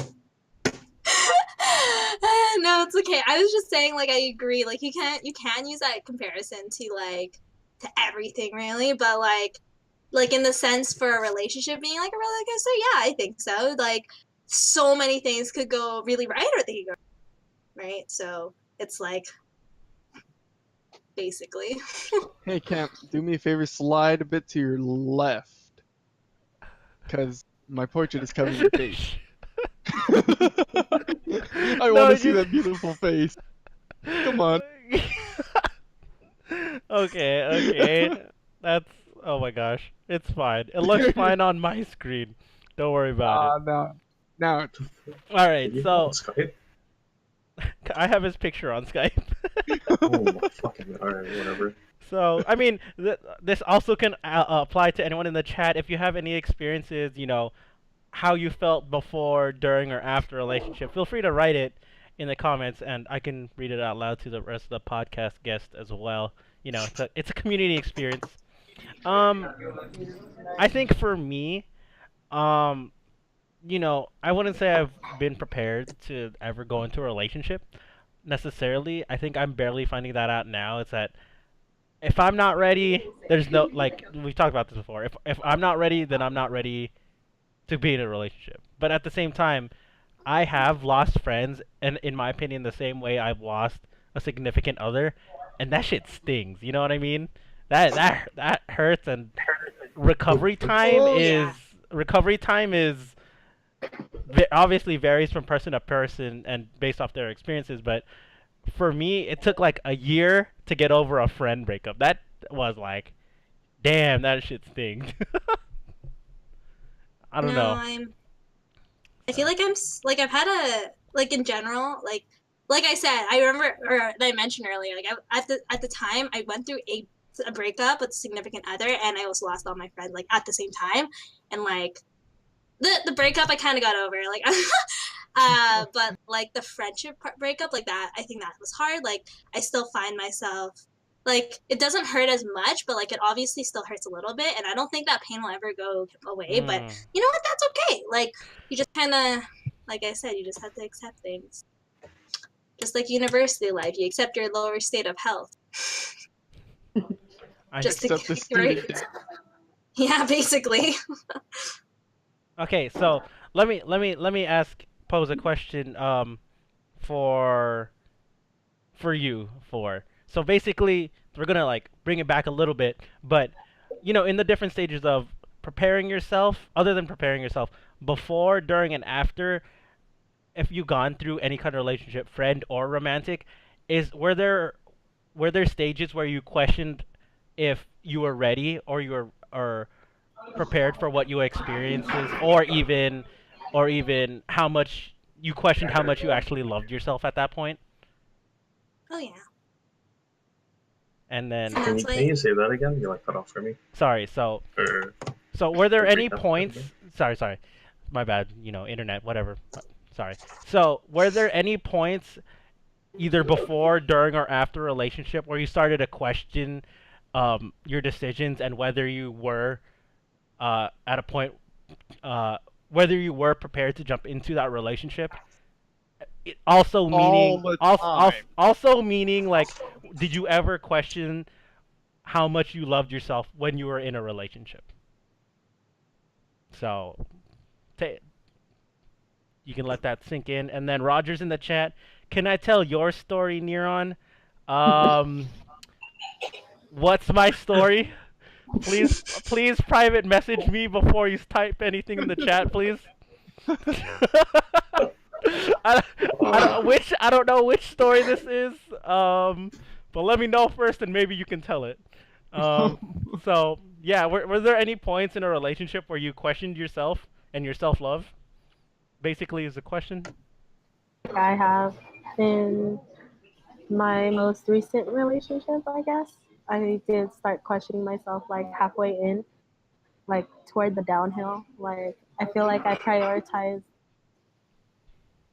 No, it's okay. I was just saying, like, I agree. Like, you can use that comparison to everything, really. But like in the sense for a relationship being like a roller coaster, yeah, I think so. Like, so many things could go really right or they could go right. So it's like basically. Hey, Camp, do me a favor. Slide a bit to your left, cause my portrait is covering your face. I No, want to see you- that beautiful face. Come on. Okay. That's oh my gosh. It's fine. It looks fine on my screen. Don't worry about No. Now, it. All right, so Skype? I have his picture on Skype. Oh, fucking alright, whatever. So, I mean, this also can apply to anyone in the chat. If you have any experiences, how you felt before, during, or after a relationship, feel free to write it in the comments, and I can read it out loud to the rest of the podcast guests as well. It's a community experience. I think for me, um, I wouldn't say I've been prepared to ever go into a relationship necessarily. I think I'm barely finding that out now. It's that if I'm not ready, there's no like we've talked about this before. If I'm not ready, then I'm not ready to be in a relationship. But at the same time, I have lost friends, and in my opinion, the same way I've lost a significant other, and that shit stings. You know what I mean? That hurts, and recovery time Oh, is yeah. recovery time is obviously varies from person to person and based off their experiences. But for me, it took like a year to get over a friend breakup. That was like, damn, that shit stings. I don't know. I feel like like I've had like in general like I said, I remember or that I mentioned earlier, like at the time I went through a breakup with a significant other, and I also lost all my friends like at the same time, and like the breakup I kind of got over. Like But like the friendship breakup, like that, I think that was hard. Like I still find myself like it doesn't hurt as much, but like it obviously still hurts a little bit, and I don't think that pain will ever go away. But Mm. you know what? That's okay. Like you just kind of, like I said, you just have to accept things. Just like university life, you accept your lower state of health. I Just to Except the get through student. it. Yeah, basically. Okay, so let me pose a question for you for. So basically, we're gonna like bring it back a little bit, but in the different stages of preparing yourself, other than preparing yourself, before, during, and after, if you gone through any kind of relationship, friend or romantic, is were there stages where you questioned if you were ready or you were or prepared for what you experiences, or even how much you questioned how much you actually loved yourself at that point? Oh yeah. And then, And that's Can why you say that again? You like cut off for me, sorry, so or were there like any recap that points? again? Sorry, my bad. Internet, whatever. Sorry. So were there any points either before, during, or after a relationship where you started to question your decisions and whether you were at a point uh, whether you were prepared to jump into that relationship? Also All meaning the also, time. also meaning like, did you ever question how much you loved yourself when you were in a relationship? So ta you can let that sink in. And then Roger's in the chat. Can I tell your story, Neron? Um, what's my story? Please private message me before you type anything in the chat, please. I, I don't know which story this is. But let me know first, and maybe you can tell it. So yeah, were there any points in a relationship where you questioned yourself and your self love? Basically, is the question. I have in my most recent relationship, I guess. I did start questioning myself like halfway in, like toward the downhill. Like I feel like I prioritize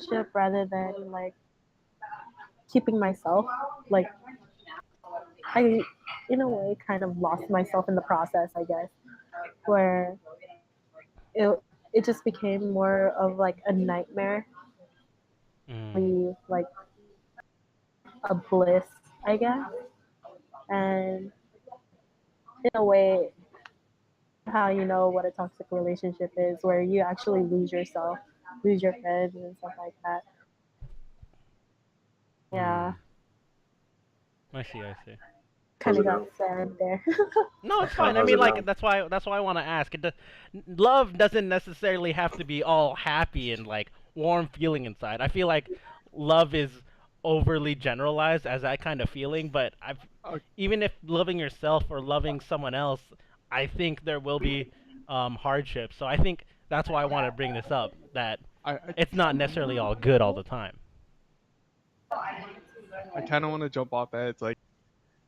ship rather than like keeping myself. Like I, in a way, kind of lost myself in the process. I guess where it it just became more of like a nightmare, Mm. like a bliss, I guess. And in a way, how you know what a toxic relationship is, where you actually lose yourself, lose your friends and stuff like that. Yeah, Mm. I see. I see. kind How's of it got now? sad there. No, it's fine. I How's mean, it like now? that's why I want to ask. Love doesn't necessarily have to be all happy and like warm feeling inside. I feel like love is overly generalized as that kind of feeling, but Uh, even if loving yourself or loving someone else, I think there will be hardships. So I think that's why I want to bring this up, that I it's not necessarily all good all the time. I kind of want to jump off that. It's like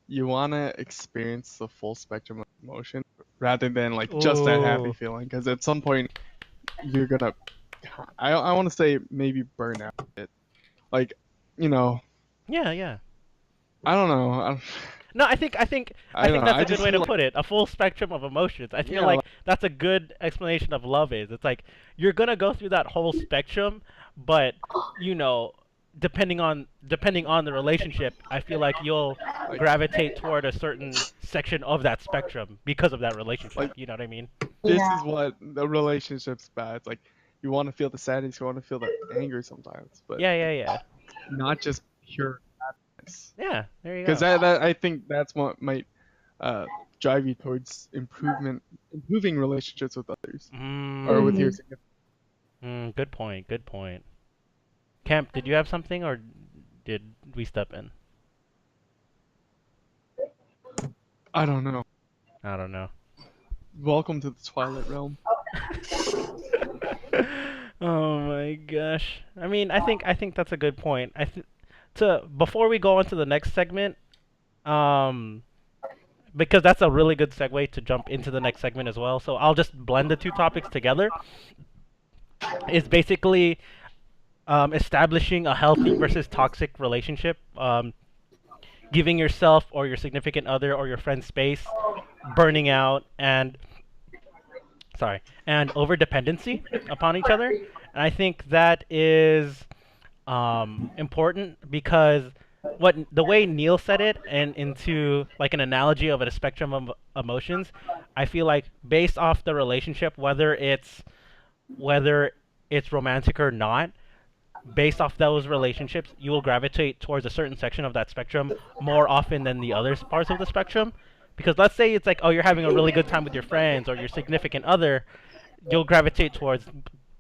you want to experience the full spectrum of emotion rather than like just that happy Ooh. feeling. Because at some point you're gonna, I want to say maybe burn out a bit. Like, you know, Yeah, yeah. I don't know. No, I think I don't know. that's I a good just way feel to like put it. A full spectrum of emotions. I feel yeah, like like, that's a good explanation of love is. It's like you're gonna go through that whole spectrum, but you know, depending on the relationship, I feel like you'll like gravitate toward a certain section of that spectrum because of that relationship. like You know what I mean? this Yeah, is what the relationship's bad. It's like you want to feel the sadness, you want to feel the anger sometimes, but Yeah, yeah, yeah. not just pure sadness. Yeah, there you Because go. that I think that's what might uh, drive you towards improving relationships with others or with your Mm, hmm significant. good point. Good point. Camp, did you have something or did we step in? I don't know. I don't know. Welcome to the Twilight Realm. Oh my gosh. I mean, I think that's a good point. To before we go on to the next segment, um, because that's a really good segue to jump into the next segment as well. So I'll just blend the two topics together. Is basically establishing a healthy versus toxic relationship, giving yourself or your significant other or your friend space, burning out, and over dependency upon each other. And I think that is important because what the way Neil said it, and into like an analogy of a spectrum of emotions, I feel like based off the relationship, whether it's romantic or not, based off those relationships, you will gravitate towards a certain section of that spectrum more often than the other parts of the spectrum. Because let's say it's like, oh, you're having a really good time with your friends or your significant other, you'll gravitate towards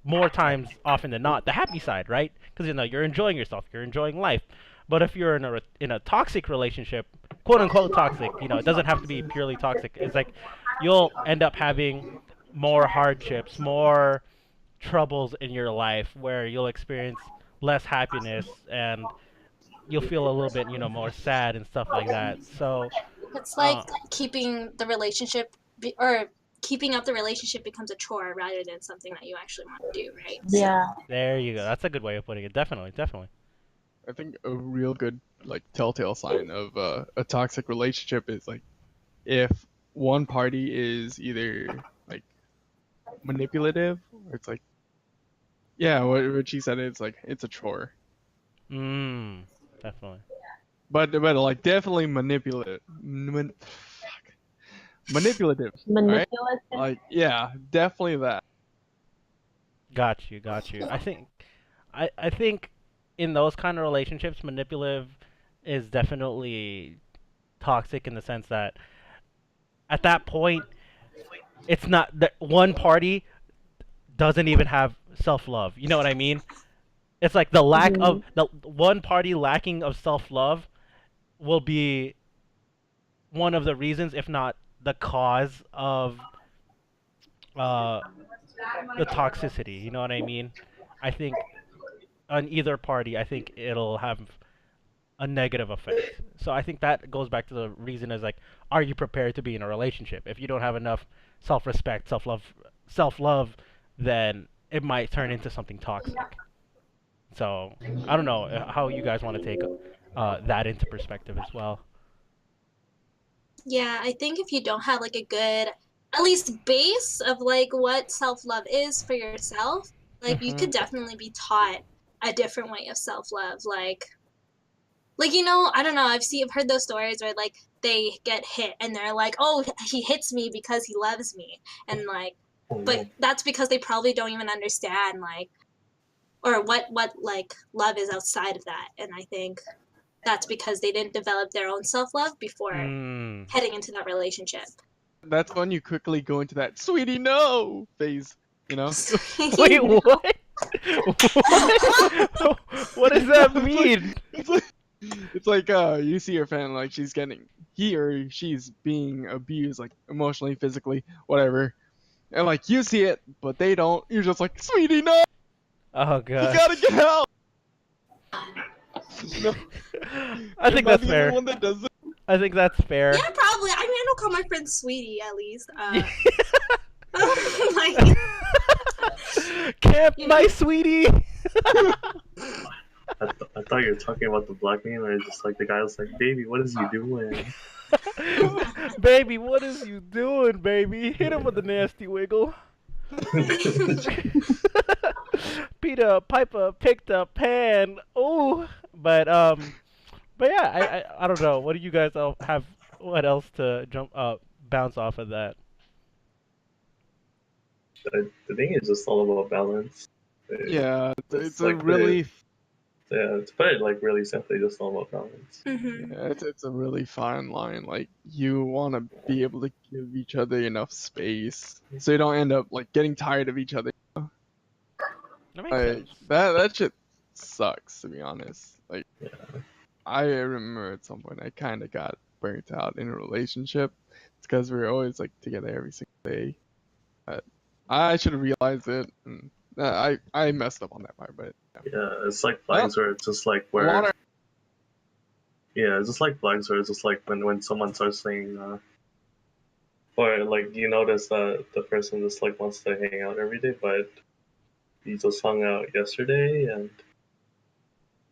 more times often than not the happy side, right? Because you're enjoying yourself, you're enjoying life. But if you're in a toxic relationship, quote unquote toxic, it doesn't have to be purely toxic. It's like you'll end up having more hardships, more troubles in your life where you'll experience less happiness and you'll feel a little bit, more sad and stuff like that. So, It's like uh, keeping the relationship or keeping up the relationship becomes a chore rather than something that you actually want to do, right? Yeah. there you go. That's a good way of putting it. Definitely, definitely. I think a real good like telltale sign of a toxic relationship is like if one party is either like manipulative or it's like yeah, what she said, it's like it's a chore. Definitely. But like definitely manipulative. Manipulative. All right? Manipulative. Like yeah, definitely that. Got you, got you. I think in those kind of relationships, manipulative is definitely toxic in the sense that at that point, it's not that one party doesn't even have self-love. You know what I mean? It's like Mhm. the one party lacking of self-love will be one of the reasons, if not the cause of uh, the toxicity. You know what I mean? I think on either party, I think it'll have a negative effect. So I think that goes back to the reason is like, are you prepared to be in a relationship? If you don't have enough self-respect, self-love, then it might turn into something toxic. So I don't know how you guys want to take that into perspective as well. Yeah, I think if you don't have like a good, at least base of like what self love is for yourself, like you Mhm. could definitely be taught a different way of self love. Like I don't know. I've heard those stories where like they get hit and they're like, oh, he hits me because he loves me, and like, but that's because they probably don't even understand like or what like love is outside of that. And I think that's because they didn't develop their own self love before Mm. heading into that relationship. That's when you quickly go into that sweetie no phase, you know? Wait, what? What? What does that it's like mean? it's like it's like you see your fan like she's getting he or she's being abused like emotionally, physically, whatever. And like you see it, but they don't. You're just like, sweetie, no, Oh you god. gotta get out. No, I you're think not that's the only fair. one that does it. I think that's fair. Yeah, probably. I mean, I don't call my friend sweetie at least. Like, Camp, you my know. sweetie. I thought you were talking about the black meme where it's just like the guy was like, "Baby, what is you doing?" Baby, what is you doing, baby? Hit him with the nasty wiggle. Peter Piper picked up pan. Ooh, but yeah, I don't know. What do you guys all have? What else to bounce off of that? The thing is just all about balance. Yeah, it's It's a like really yeah, to put it like really simply, just all about balance. Mhm. yeah, it's a really fine line. Like you want to be able to give each other enough space, so you don't end up like getting tired of each other. That makes Like sense. that shit sucks to be honest. Like Yeah, I remember at some point I kind of got burnt out in a relationship. It's because we were always like together every single day. But I should have realized it. And I messed up on that part, but yeah, it's like well, flags where it's just like a lot where of yeah, it's just like flags where it's just like when someone starts saying or like you notice that the person just like wants to hang out every day, but you just hung out yesterday and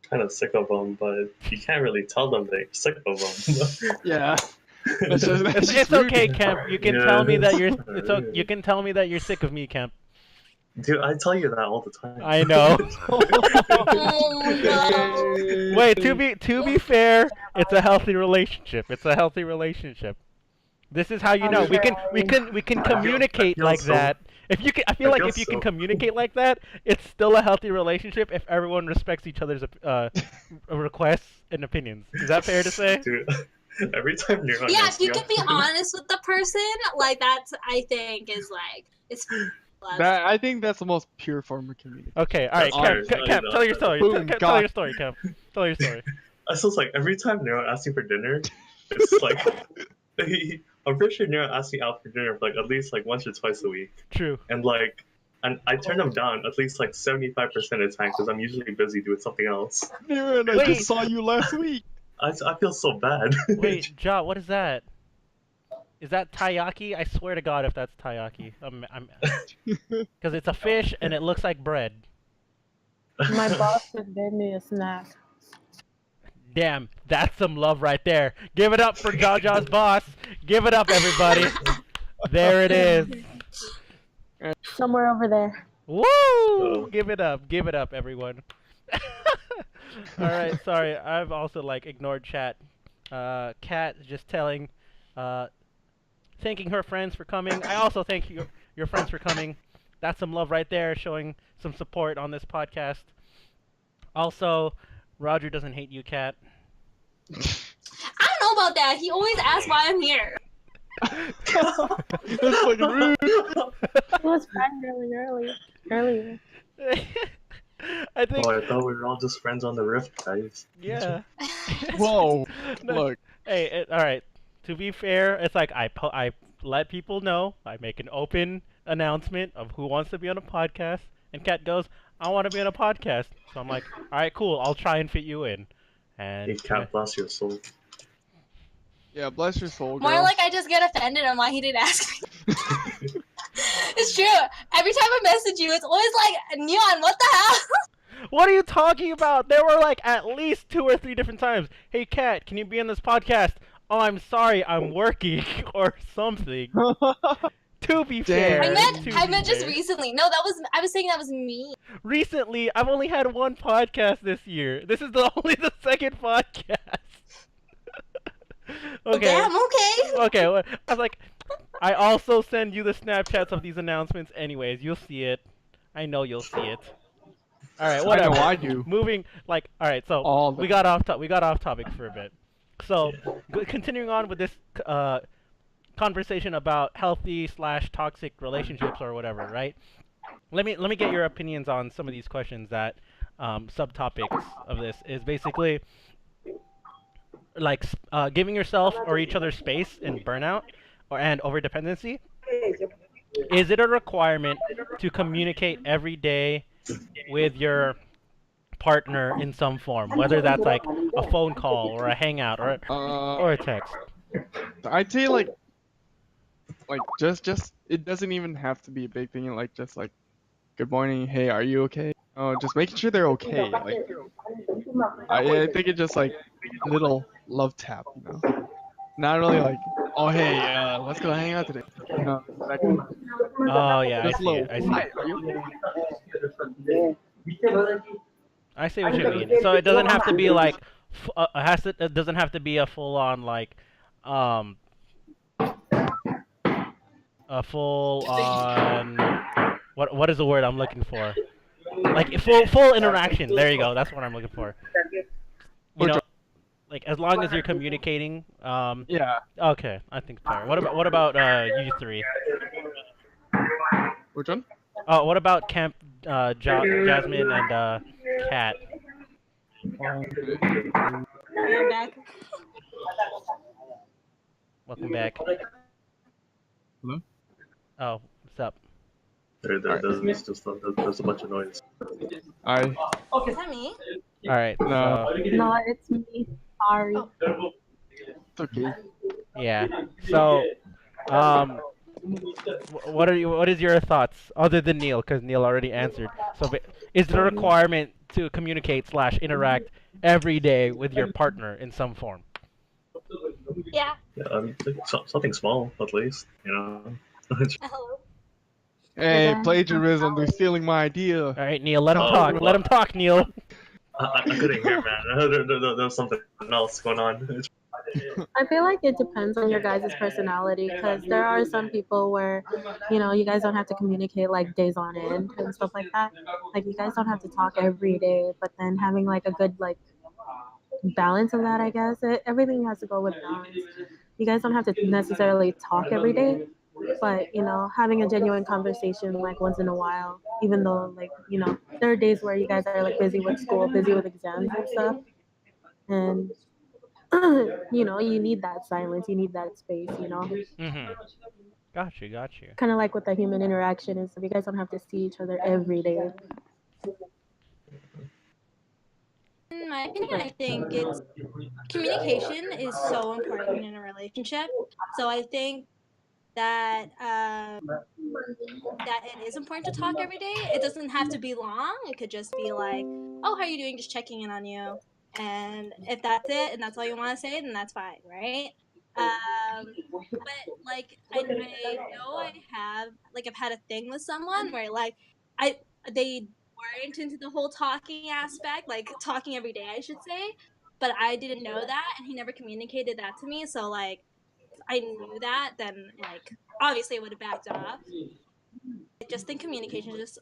kind of sick of them, but you can't really tell them that you're sick of them. Yeah. That's just, that's It's, just it's rude. okay, Kemp. You can Yeah, tell me that you're. it's You can tell me that you're sick of me, Kemp. Dude, I tell you that all the time. I know. Oh no. Wait, to be fair, it's a healthy relationship. It's a healthy relationship. This is how you know we can communicate feel like so- that. If you can, I feel I like feel if you can so- communicate like that, it's still a healthy relationship if everyone respects each other's requests and opinions. Is that fair to say? Dude, every time Neuron Yeah, if asks you me can be out- honest with the person, like that's I think is like it's That I think that's the most pure form of communication. Okay, all right, That's Kemp, fair. Kemp, No, tell your story. Boom, Kemp, tell got your story, Kemp. Tell your story. I was like, every time Neuron asks me for dinner, it's like, I'm pretty sure Neuron asks me out for dinner like at least like once or twice a week, True. and I turn them down at least like 75% of the time because I'm usually busy doing something else. Niran, I Wait. just saw you last week. I feel so bad. Wait, Ja, what is that? Is that taiyaki? I swear to God, if that's taiyaki, because it's a fish and it looks like bread. My boss just gave me a snack. Damn, that's some love right there. Give it up for Jaja's boss. Give it up, everybody. There it is. Somewhere over there. Woo! Give it up, everyone. All right, sorry. I've also like ignored chat. Kat just telling, thanking her friends for coming. I also thank your friends for coming. That's some love right there, showing some support on this podcast. Also, Roger doesn't hate you, Kat. I don't know about that. He always asks why I'm here. That's fucking rude. It was fine earlier. I think. Oh, I thought we were all just friends on the Rift, guys. Yeah. Whoa. No. Look. Hey, all right. To be fair, it's like I let people know. I make an open announcement of who wants to be on a podcast, and Kat goes, "I want to be on a podcast." So I'm like, "All right, cool. I'll try and fit you in." And You can't bless your soul. Yeah, bless your soul, girl. More like I just get offended on why he didn't ask me. It's true. Every time I message you, it's always like, Neon, what the hell? what are you talking about? There were like at least 2 or 3 different times. Hey, Kat, can you be on this podcast? Oh, I'm sorry, I'm working or something. To be fair. Damn. I meant just recently. No, I was saying that was me. Recently, I've only had 1 podcast this year. This is only the 2nd podcast. Okay. Damn, okay. Okay, well, I was like, I also send you the Snapchats of these announcements anyways. You'll see it. I know you'll see it. All right, I whatever. know I do. Moving, like, all right. So All the- we got off topic for a bit. So continuing on with this conversation about healthy/toxic relationships or whatever, right? Let me get your opinions on some of these questions that subtopics of this is basically like giving yourself or each other space in burnout and overdependency. Is it a requirement to communicate every day with your partner in some form, whether that's like a phone call or a hangout or a text? I'd say like just it doesn't even have to be a big thing. Like just like, good morning, hey, are you okay? Oh, just making sure they're okay. Like, I think it's just like a little love tap, you know. Not really like, oh hey, let's go hang out today. No, that kind of- Oh yeah, I just see. little, It, I see. "Hi, are you okay?" I see what you mean. So it doesn't have to be like, it doesn't have to be a full on like, a full on, what is the word I'm looking for? Like full interaction. There you go. That's what I'm looking for. You know, like as long as you're communicating. Yeah. Okay, I think fair. What about you 3? Which one? Oh, what about Camp, Jasmine and Kat? I'm back. Welcome back. Hello? Oh, what's up? There's a bunch of noise. I Is that me? All right. No. No, it's me. Sorry. it's okay. Yeah. So, what is your thoughts other than Neil? Because Neil already answered. So, is it a requirement to communicate / interact every day with your partner in some form? Yeah. Yeah, something small at least, you know. Hello. Hey, guys plagiarism! They're stealing my idea. All right, Neil, let him Oh, talk. Let him talk, Neil. I couldn't hear, man. There was something else going on. I feel like it depends on your guys' personality because there are some people where, you guys don't have to communicate like days on end and stuff like that. Like you guys don't have to talk every day, but then having like a good like balance of that, I guess. Everything has to go with balance. You guys don't have to necessarily talk every day, but having a genuine conversation like once in a while, even though like, there are days where you guys are like busy with school, busy with exams and stuff. And you need that silence, you need that space. Mm-hmm. Got you. Kind of like with the human interaction is you guys don't have to see each other every day. In my opinion, I think it's communication is so important in a relationship. So I think that that it is important to talk every day. It doesn't have to be long. It could just be like, "Oh, how are you doing?" Just checking in on you. And if that's it, and that's all you want to say, then that's fine, right? But like I know I have like I've had a thing with someone where like I they weren't into the whole talking aspect, like talking every day, I should say. But I didn't know that, and he never communicated that to me. So like, if I knew that, then like obviously I would have backed off. I just think communication is just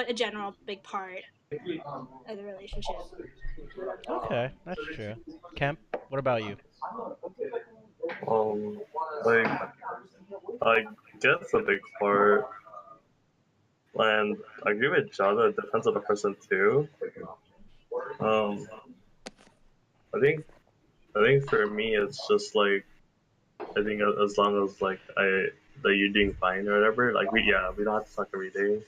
a general big part of the relationship. Okay, that's true. Kemp, what about you? Um, like I guess a big part, and I agree with John. It depends on the person too. Um, I think for me it's just like I think as long as like that you're doing fine or whatever. Like we don't have to talk every day.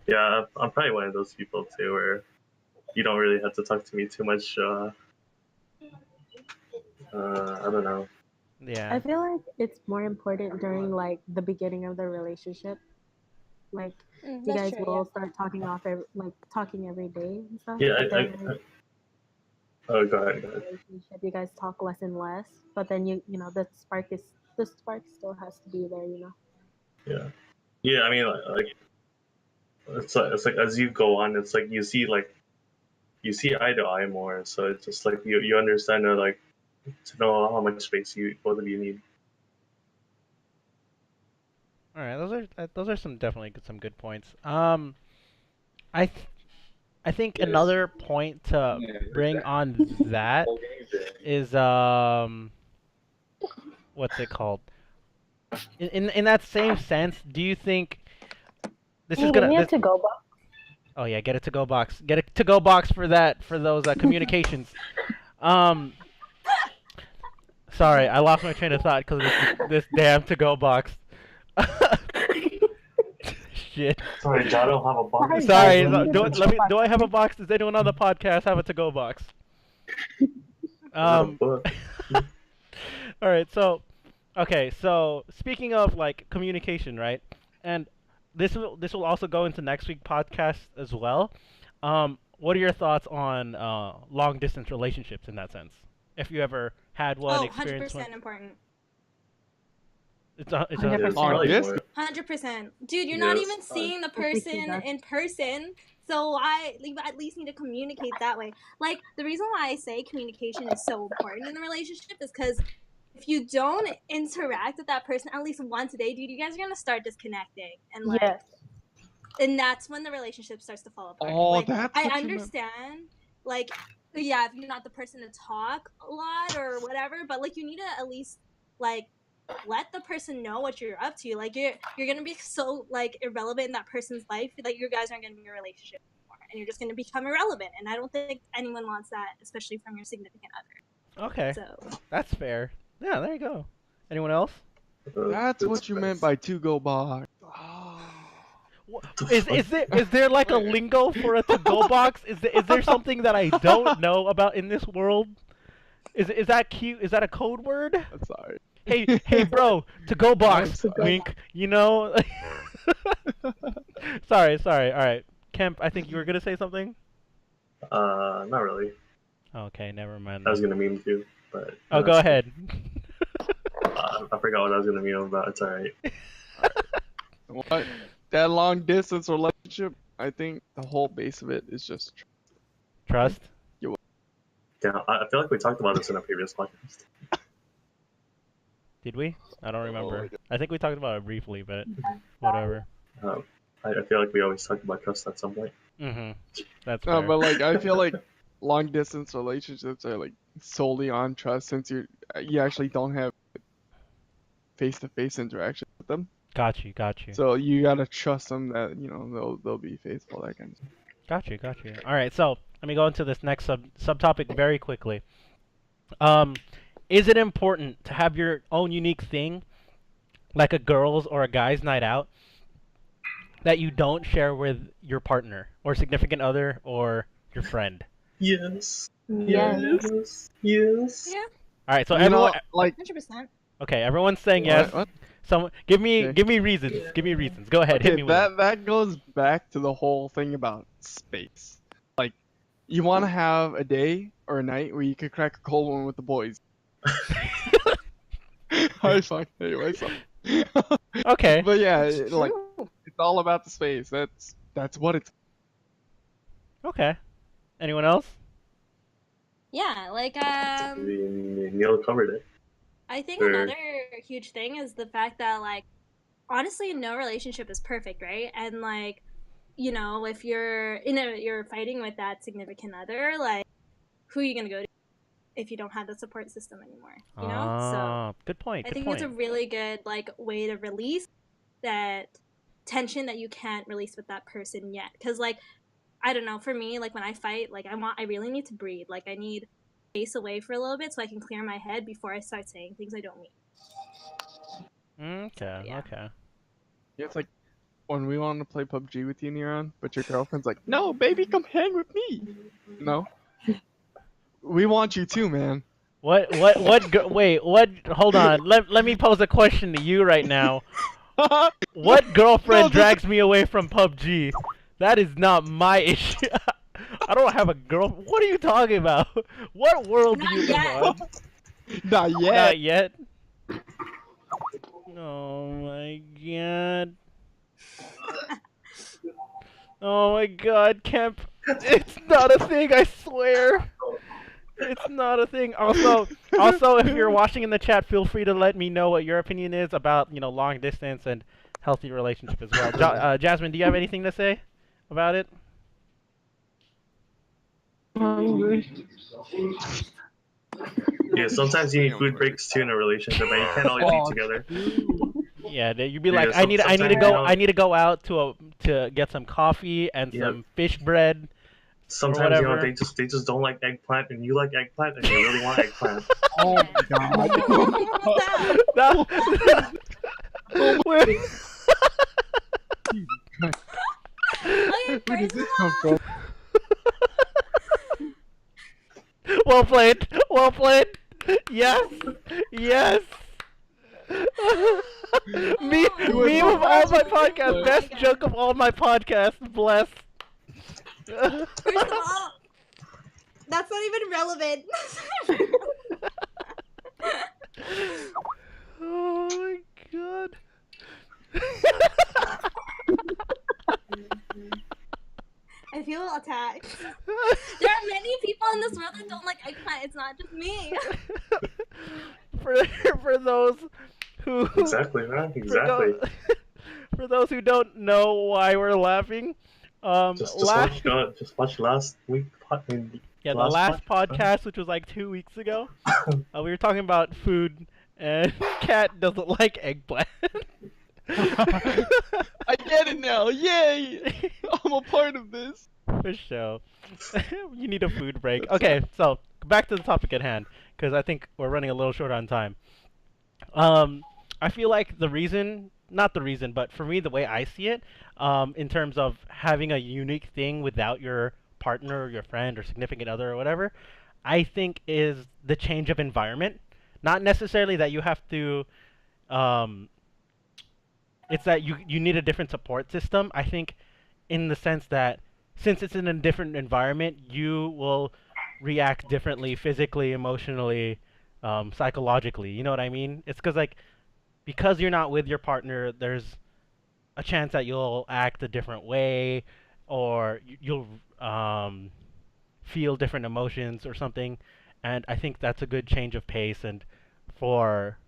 Yeah, I'm probably one of those people too where you don't really have to talk to me too much. I don't know. Yeah. I feel like it's more important during like the beginning of the relationship. Like you That's guys true. will start talking like talking every day and stuff, Yeah, but then oh, go ahead, go ahead. relationship you guys talk less and less, but then the spark still has to be there. Yeah, yeah. I mean, like it's like as you go on, it's like you see eye to eye more. So it's just like you understand that like to know how much space you both of you need. All right, those are some definitely some good points. I th- I think another point to bring on that is what's it called? In that same sense, do you think this is Hey, give gonna me a this? to-go box. Oh yeah, get a to go box. Get a to go box for that for those communications. Um, sorry, I lost my train of thought because of this damn to go box. Shit. Sorry, John, I don't have a box. Sorry. Guys, Do I have a box? Does anyone on the podcast have a to go box? I have a Um. book. All right. So, okay. So speaking of like communication, right? And this will also go into next week podcast as well. What are your thoughts on long distance relationships in that sense? If you ever had one, Oh, experienced one, 100% important. it's Yeah, a 100%. it's Long probably distance? more. 100%. Dude, you're not Yes. even seeing the I think person that's in person. So you at least need to communicate that way. Like the reason why I say communication is so important in the relationship is because if you don't interact with that person at least once a day, dude, you guys are gonna start disconnecting yes. and that's when the relationship starts to fall apart. Oh, Like that's I what you meant. understand, like yeah, if you're not the person to talk a lot or whatever, but like you need to at least like let the person know what you're up to. Like you're gonna be so like irrelevant in that person's life that you guys aren't gonna be in a relationship anymore, and you're just gonna become irrelevant. And I don't think anyone wants that, especially from your significant other. okay. So That's fair. Yeah, there you go. Anyone else? That's That's what you meant by to-go box. Oh. Is there like a lingo for a to go box? Is there something that I don't know about in this world? Is that cute? Is that a code word? I'm sorry. Hey bro, to go box. sorry. Wink. You know. Sorry. All right, Kemp. I think you were gonna say something. Not really. Okay, never mind. I was Then. gonna meme too, but Oh, go ahead. I forgot what I was gonna meme about. It's alright. What? That long distance relationship, I think the whole base of it is just Trust. you. Yeah, I feel like we talked about this in a previous podcast. Did we? I don't Oh, remember. yeah. I think we talked about it briefly, but whatever. I feel like we always talk about trust at some point. Mhm. That's No, fair. but like I feel like long distance relationships are like solely on trust since you actually don't have face to face interaction with them. Got you. Got you. So you gotta trust them that they'll be faithful, that kind of stuff. Got you. Got you. All right. So let me go into this next subtopic very quickly. Is it important to have your own unique thing, like a girls' or a guys' night out, that you don't share with your partner or significant other or your friend? Yes. Yes. Yes. Yeah, All right. So You everyone. know, like 100%. Okay. Everyone's saying yes. what? Someone give me Okay. reasons. Give me reasons. Go ahead. Hit Okay, me with it. that goes back to the whole thing about space. Like, you want to have a day or a night where you could crack a cold one with the boys. I fucking hate myself. Okay. But yeah, It's like true. it's all about the space. That's what it's. Okay. Anyone else? Yeah, like Neil covered it. I think Sure. another huge thing is the fact that like honestly no relationship is perfect, right? And like if you're fighting with that significant other, like who are you going to go to if you don't have the support system anymore, So Ah, good point. I Good think point. it's a really good like way to release that tension that you can't release with that person yet, cuz like I don't know, for me, like when I fight, like I really need to breathe. Like I need space away for a little bit so I can clear my head before I start saying things I don't mean. Okay. So, yeah. Okay. Yeah, it's like when we want to play PUBG with you, Neron, but your girlfriend's like, "No, baby, come hang with me." No, we want you too, man. Wait, what? Hold on. Let me pose a question to you right now. What No, girlfriend this drags me away from PUBG? That is not my issue. I don't have a girl. What are you talking about? What world do Not you live yet. on? not yet. Not yet. Oh my god. Oh my god, Kemp. It's not a thing, I swear. It's not a thing. Also, if you're watching in the chat, feel free to let me know what your opinion is about, long distance and healthy relationship as well. Jasmine, do you have anything to say about it? Hungry. Yeah, sometimes you need food breaks too in a relationship, and you can't always eat Oh, together. Yeah, you'd be Yeah, like, I need to sometimes, go, I need to go out to get some coffee and Yeah. some fish bread or Sometimes whatever. they just don't like eggplant, and you like eggplant, and you really want eggplant. Oh my god. That- Wait. Okay, Where did first this of come all, from? Well played. Well played. Yes. Yes. Me, Oh, meme of all my podcasts. Oh Best my joke of all my podcasts. Bless. first of all, that's not even relevant. Oh my god. I feel attacked. There are many people in this world that don't like eggplant. It's not just me. for those who Exactly, man. Exactly. for those who don't know why we're laughing, Just watch last week. the last podcast, which was like 2 weeks ago, we were talking about food, and Kat doesn't like eggplant. I get it now. Yay! I'm a part of this. For sure. You need a food break. Okay, so back to the topic at hand, because I think we're running a little short on time. I feel like not the reason, but for me, the way I see it, in terms of having a unique thing without your partner or your friend or significant other or whatever, I think is the change of environment. Not necessarily that you have to, it's that you need a different support system. I think in the sense that since it's in a different environment, you will react differently physically, emotionally, psychologically. You know what I mean? It's because you're not with your partner, there's a chance that you'll act a different way, or you'll feel different emotions or something. And I think that's a good change of pace and for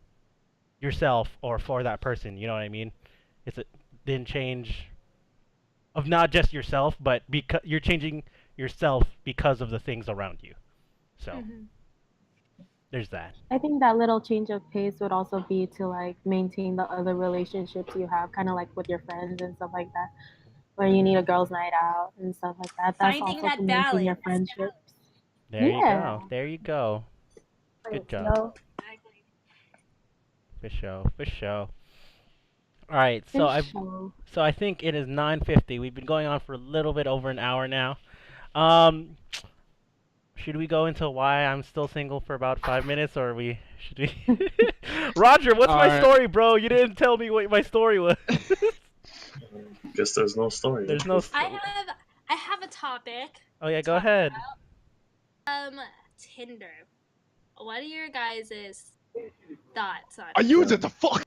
yourself or for that person. You know what I mean? It's a then change of not just yourself, but because you're changing yourself because of the things around you. So Mhm. there's that. I think that little change of pace would also be to like maintain the other relationships you have, kind of like with your friends and stuff like that, where you need a girls' night out and stuff like that. That's Finding also to that maintain your balance. friendships. There you Yeah. go. There you go. Good job. No, Exactly. For sure. For sure. All right. for sure. So I think it is 9:50. We've been going on for a little bit over an hour now. Um, should we go into why I'm still single for about 5 minutes, or should we? Roger, what's my Alright. story, bro? You didn't tell me what my story was. Guess there's no story. There's no. I have a topic. Oh yeah, go Talk ahead. Tinder. What are your guys' thoughts on I it? use it to fuck.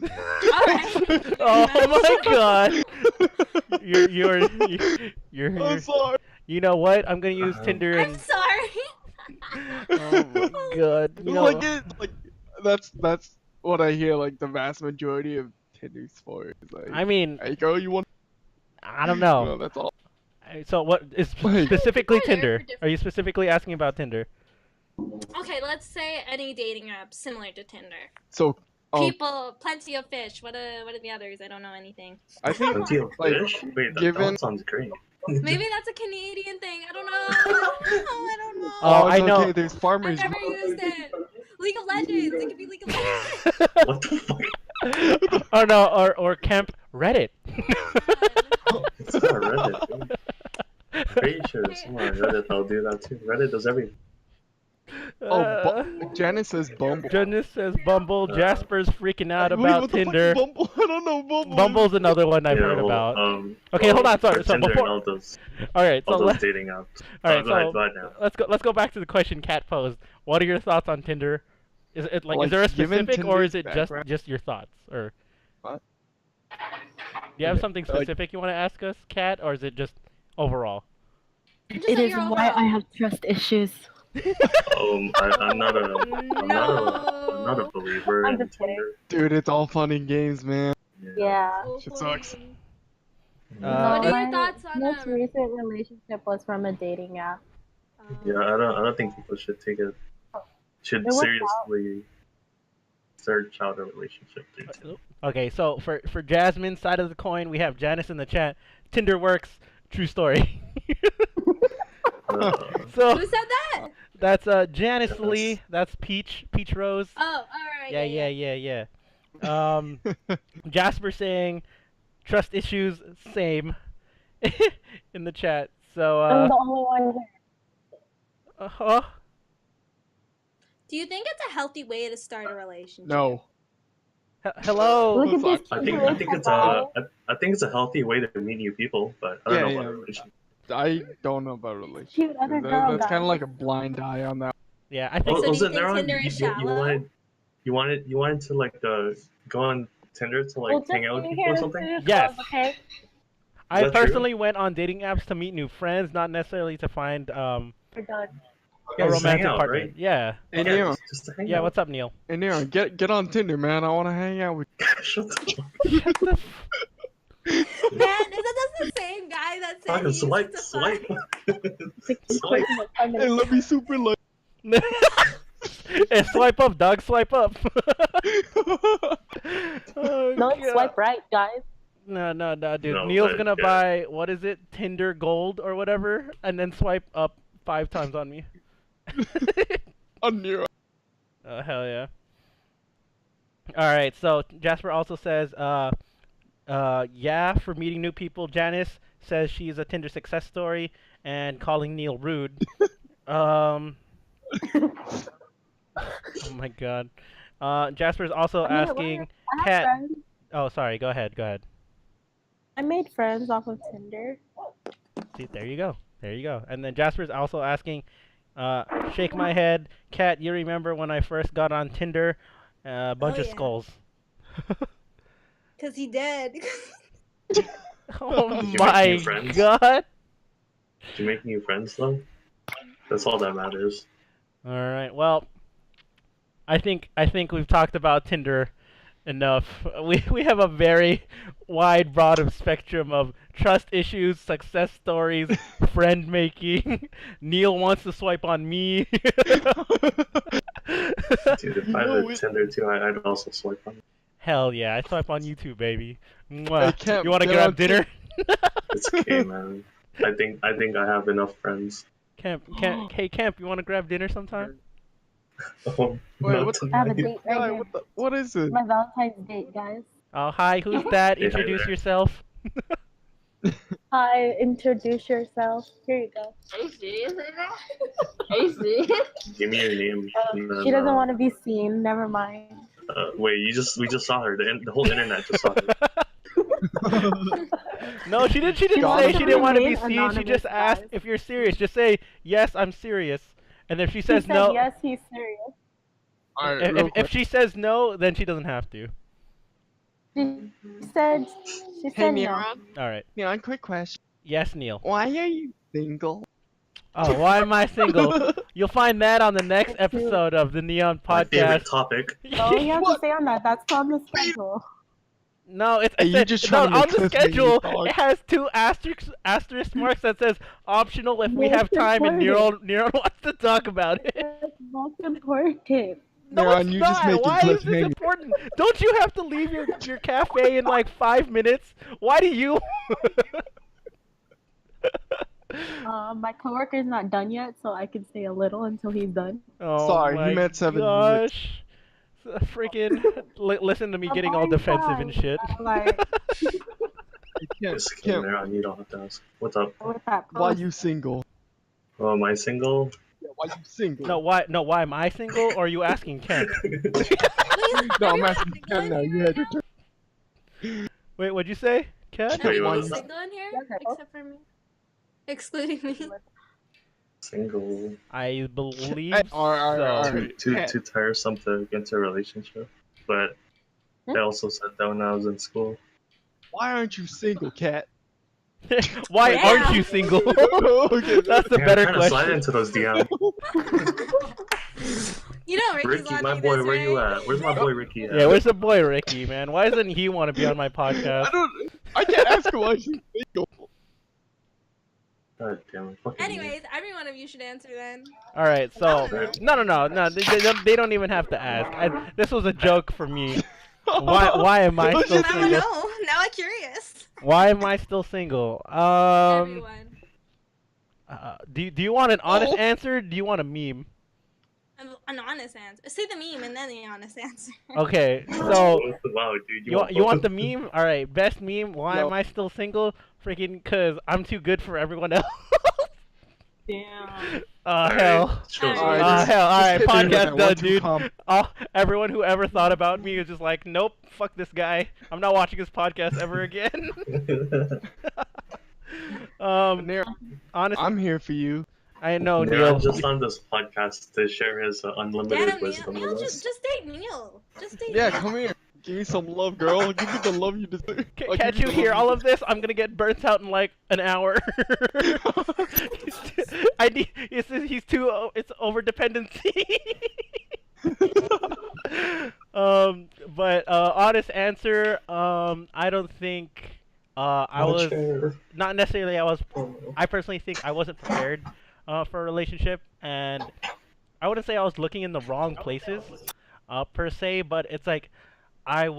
Alright. Oh my god. You're I'm sorry. you know what? I'm gonna use Tinder I'm and sorry. oh my god. You know, Like that's what I hear. Like the vast majority of Tinder's for is like, I mean, hey girl, you want? I don't No, know. that's all. So what is Like- specifically They're Tinder? different. Are you specifically asking about Tinder? Okay, let's say any dating app similar to Tinder. So People, plenty of fish. What are the others? I don't know anything. I think Plenty of like fish? Wait, given- that sounds great. Maybe that's a Canadian thing. I don't know. I don't know. Oh, it's I know. Okay, there's I've farmers. never used it. League of Legends. It could be League of Legends. What the fuck? Oh no, or Camp Reddit. It's not Reddit, dude. Pretty sure someone on Reddit that'll do that too. Reddit does everything. Janice says Bumble. Janice says Bumble. Jasper's freaking out Wait, about what the fuck Tinder. is Bumble? I don't know Bumble. Bumble's another one I've heard about. Okay, hold on, sorry. for So Tinder before- and all those, All right, so all those let's dating apps. all right, Go ahead, so go ahead now. let's go back to the question Kat posed. What are your thoughts on Tinder? Is it like, Like, is there a given specific or is it Tinder's background- just your thoughts or? What? Do you have Okay, something like- specific you want to ask us, Kat, or is it just overall? Just It like is your why overall. I have trust issues. I'm not a believer I'm in just kidding. Tinder. Dude, it's all fun and games, man. Yeah. Shit sucks. What are your My thoughts on most recent relationship was from a dating app. Yeah, I don't think people should should It worked seriously search out a relationship, dude. Okay, so for Jasmine's side of the coin, we have Janice in the chat. Tinder works. True story. So Who said that? that's Janice Lee. That's Peach Rose. Oh, alright. Yeah. Jasper saying trust issues, same in the chat. So I'm the only one here. Do you think it's a healthy way to start a relationship? No. Hello. Look at this. I think it's a healthy way to meet new people, but I don't know about a relationship. I don't know about relationships. Cute other girl That's guy. kind of like a blind eye on that. Yeah, I think So do you Wasn't think there on Tinder is shallow? you wanted to like go on Tinder to like hang out with people or something? Yes. Okay. I Is that true? personally went on dating apps to meet new friends, not necessarily to find We're done. a Just hang romantic out, partner. right? Yeah. Hey, Yeah, Neon. just to hang Yeah, out. what's up, Neil? Hey, Neon, get on Tinder, man. I want to hang out with Shut the Shut the Man, that's the same guy that said fuck. he used Swipe, to swipe. Swipe. Hey, let me super like. Hey, swipe up, dog. Swipe up. Oh, No, it's God. swipe right, guys. No, dude. No, Neil's but, gonna yeah. buy what is it, Tinder Gold or whatever, and then swipe up 5 times on me. On Neon. Oh hell yeah! All right, so Jasper also says, yeah, for meeting new people. Janice says she's a Tinder success story and calling Neil rude. Oh my god. Jasper's also I mean, asking, I have Kat. friends. Oh, sorry. Go ahead. I made friends off of Tinder. So See, there you go. There you go. And then Jasper's also asking, shake my head. Kat, you remember when I first got on Tinder? A bunch of yeah. skulls. Cause he dead. Oh Did you make my new friends? god. Did you make new friends though? That's all that matters. All right. Well, I think we've talked about Tinder enough. We have a very wide, broad of spectrum of trust issues, success stories, friend making. Neil wants to swipe on me. Dude, if I had a Tinder too, I'd also swipe on it. Hell yeah, I swipe on you too, baby. Hey, Mwah. Kemp, You want to get grab on dinner? It's okay, man. I think I have enough friends. Hey Kemp, you want to grab dinner sometime? Oh, Wait, not what the- I have a tonight. date right Guy, here. what is it? My Valentine's date, guys. Oh, hi, who's that? Hey, hi Introduce there. yourself. Hi, introduce yourself. Here you go. Are you serious right now? Are you serious? Give me your name. And then, She doesn't want to be seen. Never mind. Wait, we just saw her. The whole internet just saw her. No, she didn't say wants she to didn't want to be remain seen. She anonymous, just asked guys. if you're serious. Just say yes, I'm serious. And if she He says said no, yes, he's serious. Alright, real if quick. she says no, then she doesn't have to. She said, Hey, no. Miran. All right. Miran, quick question. Yes, Neil. Why are you single? Oh, why am I single? You'll find that on the next Thank you. episode of the Neon My favorite Podcast. topic. Oh, you have What? to stay on that. That's on the schedule. No, it's Hey, you just trying to on make the sense of me, schedule. dog. It has two asterisk marks that says optional if we Most have time and important. Nero wants to talk about it. That's most important. No, Miran, it's you not. just making Why is this cliffhanger. important? Don't you have to leave your cafe in like 5 minutes? Why do you? My coworker's not done yet, so I can stay a little until he's done. Oh Sorry, my he meant 7 minutes. gosh. Freaking listen to me getting all fine, defensive and fine. shit. Like, Hey, Kemp, Just kidding, Kemp, Meron, you don't have to ask. What's up? with that why post. you single? Oh, am I single? Yeah, why you single? No, why am I single or are you asking Kent? No, I'm asking Kemp now. You had your turn. Wait, what'd you say? Kent? Wait, Anyone what is was that? single in here Okay. except for me, excluding me. Single. I believe Hey, alright, so. alright. Too tiresome to get into a relationship. But I also said that when I was in school. Why aren't you single, cat? Why Yeah. aren't you single? Okay, That's the Yeah, better I'm trying to slide question. into those DMs. You know Ricky's Ricky, my watching boy, this, where you right? at? Where's my boy Ricky at? Yeah, where's the boy Ricky, man? Why doesn't he want to be on my podcast? I can't ask him why he's single. God damn it. Fucking Anyways, every one of you should answer then. All right, so Right. no, they don't even have to ask. This was a joke for me. Why am I Let's still just- Now I single? know. Now I'm curious. Why am I still single? Everyone. Do you want an honest Oh. answer? Or do you want a meme? An honest answer. Say the meme and then the honest answer. Okay, so Wow, dude, you want the meme? All right, best meme. Why No. am I still single? Freaking cause I'm too good for everyone else. Damn. Hell. Shows Alright. Hell. All Just right, hit me with podcast that done, 1-2 dude. comp. Everyone who ever thought about me is just like, nope, fuck this guy. I'm not watching his podcast ever again. Nero, Honestly, I'm here for you. I know, Neil Neil. just on this podcast to share his unlimited Damn, Neil. wisdom Neil, with just us. date Neil. Just date Yeah, Neil. come here. Give me some love, girl. Give me the love you deserve. I'll Can't give you the hear love all of this? I'm gonna get burnt out in like an hour. I need. He's too. It's over dependency. But honest answer. I don't think. I was not necessarily. I personally think I wasn't prepared for a relationship, and I wouldn't say I was looking in the wrong places, per se. But it's like I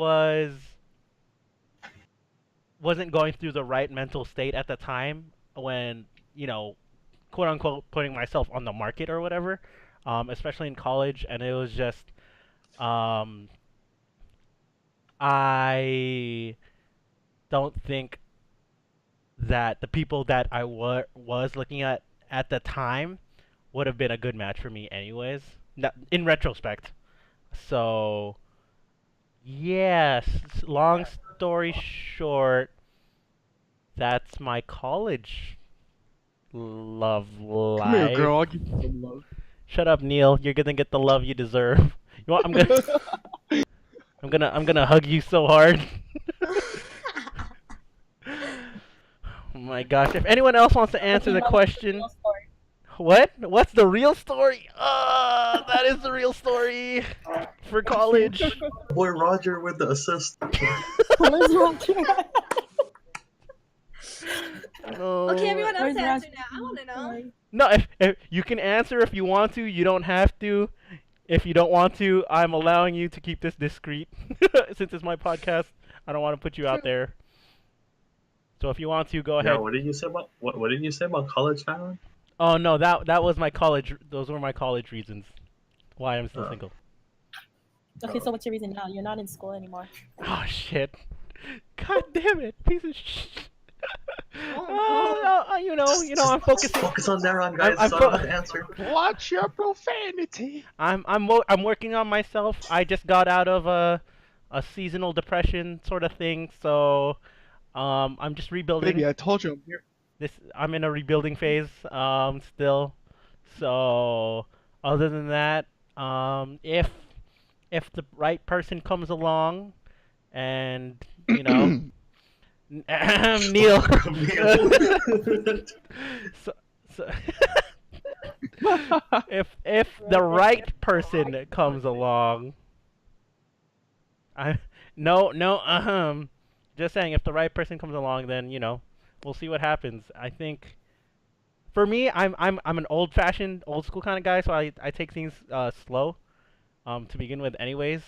wasn't going through the right mental state at the time when, quote unquote, putting myself on the market or whatever, especially in college. And it was just, I don't think that the people that I was looking at the time would have been a good match for me anyways, in retrospect. So, yes, long story short, that's my college Love Come here, life. girl. I'll give you some love. Shut up, Neil. You're gonna get the love you deserve. You want? I'm gonna hug you so hard. Oh my gosh! If anyone else wants to answer the question, what? What's the real story? That is the real story for college. Boy Roger with the assist. Where's Roger? No. Okay, everyone else Where's answer Roger? now. I want to know. No, if you can answer if you want to, you don't have to. If you don't want to, I'm allowing you to keep this discreet. Since it's my podcast, I don't want to put you out there. So if you want to, go ahead. Yeah, what did you say about what did you say about college, Tyler? Oh no, that was my college. Those were my college reasons why I'm still single. Okay, so what's your reason now? You're not in school anymore. Oh shit! God damn it, piece of shit. Oh, you know, I'm focusing. Focus on Neron, guys. I'm so I don't have to answer. Watch your profanity. I'm working on myself. I just got out of a seasonal depression sort of thing, so I'm just rebuilding. Baby, I told you I'm here. I'm in a rebuilding phase still. So other than that, if the right person comes along, and you know, Neil. so if the right person comes along, just saying, if the right person comes along, then we'll see what happens. I think for me, I'm an old-fashioned, old-school kind of guy, so I take things slow to begin with, anyways.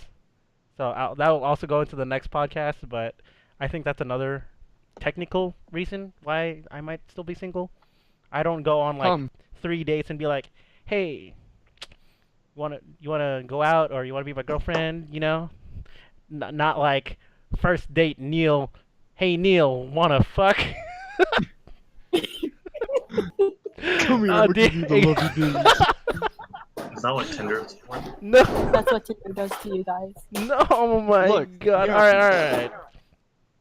So that will also go into the next podcast, but I think that's another technical reason why I might still be single. I don't go on like 3 dates and be like, "Hey, you wanna go out, or you wanna be my girlfriend?" Not like first date, Neil. Hey Neil, wanna fuck? Come here, I'm gonna give you the love you do. Is that what Tinder is for? No. That's what Tinder does to you guys. No, oh my Look, god. yeah. All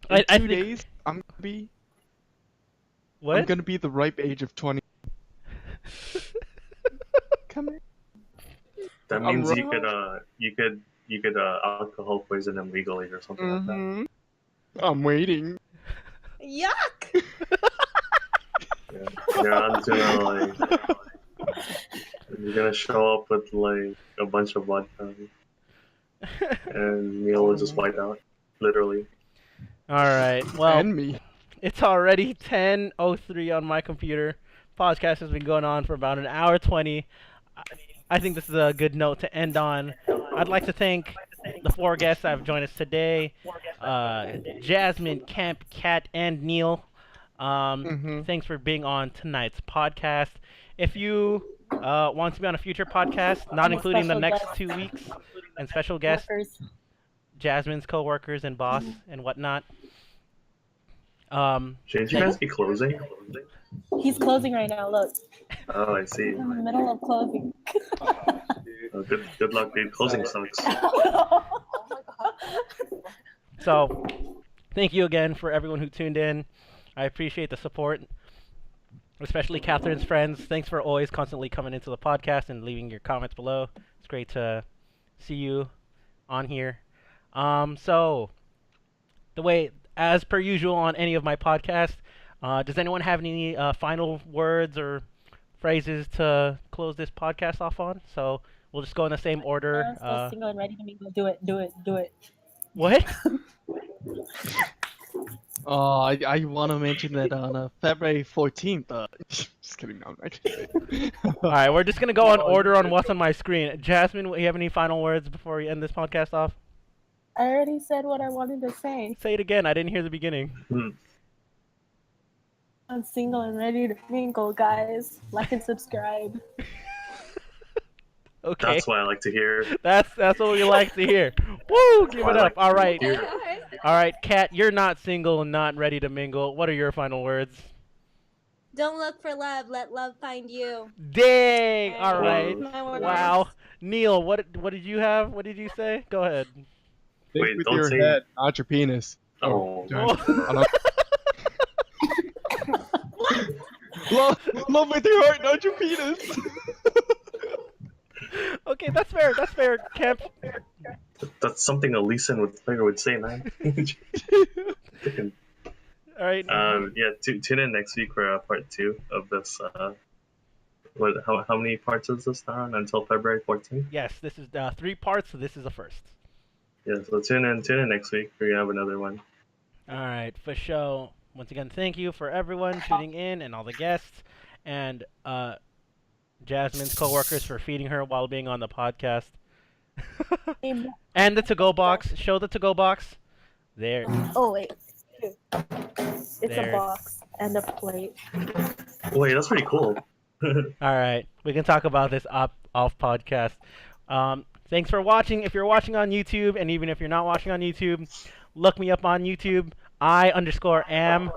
right. In 2 days, I'm gonna be. What? I'm gonna be the ripe age of 20. Come here. That I'm means wrong. you could alcohol poison him legally or something like that. Mhm. I'm waiting. yuck! Yeah, I'm gonna like. You're gonna show up with like a bunch of vodka, and Neil will just white out, literally. All right. Well, And me. it's already 10:03 on my computer. Podcast has been going on for about an hour 20. I think this is a good note to end on. I'd like to thank the 4 guests that have joined us today: Jasmine, Kemp, Kat, and Neil. Thanks for being on tonight's podcast. If you want to be on a future podcast, not including the next 2 weeks, and special guests, Jasmine's co-workers and boss and whatnot. Shouldn't you guys be closing? He's closing right now. Look, Oh, I see. in the middle of closing. Good luck, dude. Closing sucks. So, thank you again for everyone who tuned in. I appreciate the support, especially Catherine's friends. Thanks for always constantly coming into the podcast and leaving your comments below. It's great to see you on here. So, the way, as per usual on any of my podcasts, does anyone have any final words or phrases to close this podcast off on? So, we'll just go in the same order. I'm still single and ready to mingle. Do it. What? I want to mention that on February 14th. Just kidding, no, I'm not kidding. All right, we're just gonna go in order on what's on my screen. Jasmine, you have any final words before we end this podcast off? I already said what I wanted to say. Say it again. I didn't hear the beginning. I'm single and ready to mingle, guys. Like and subscribe. Okay. That's what I like to hear. That's what we like to hear. Woo! Give it up. All right. Hear. All right, Kat, you're not single and not ready to mingle. What are your final words? Don't look for love. Let love find you. Dang! All right. My word. Wow. Neil, what did you have? What did you say? Go ahead. Think Wait, with don't your say- head, not your penis. Oh. sorry. I don't- Love with your heart, not your penis. Okay, that's fair. That's fair, Kemp. That's something a player would say, man. All right. Yeah, tune in next week for part 2 of this. How many parts is this now? Until February 14th? Yes, this is 3 parts, so this is the first. Yeah, so tune in next week. We're gonna have another one. All right, for sure. Once again, thank you for everyone tuning in and all the guests, and Jasmine's coworkers for feeding her while being on the podcast. And the to-go box. Show the to-go box. There. Oh wait, it's There. a box and a plate. Wait, that's pretty cool. All right, we can talk about this off podcast. Thanks for watching. If you're watching on YouTube, and even if you're not watching on YouTube, look me up on YouTube. I_am_neon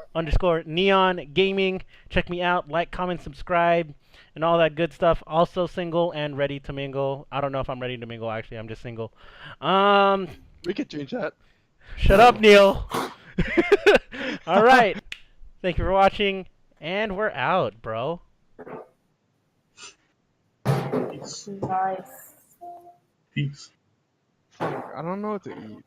gaming. Check me out. Like, comment, subscribe, and all that good stuff. Also single and ready to mingle. I don't know if I'm ready to mingle. Actually, I'm just single. We could change that. Shut up, Neil. All right. Thank you for watching, and we're out, bro. Peace. Nice. Peace. Fuck, I don't know what to eat.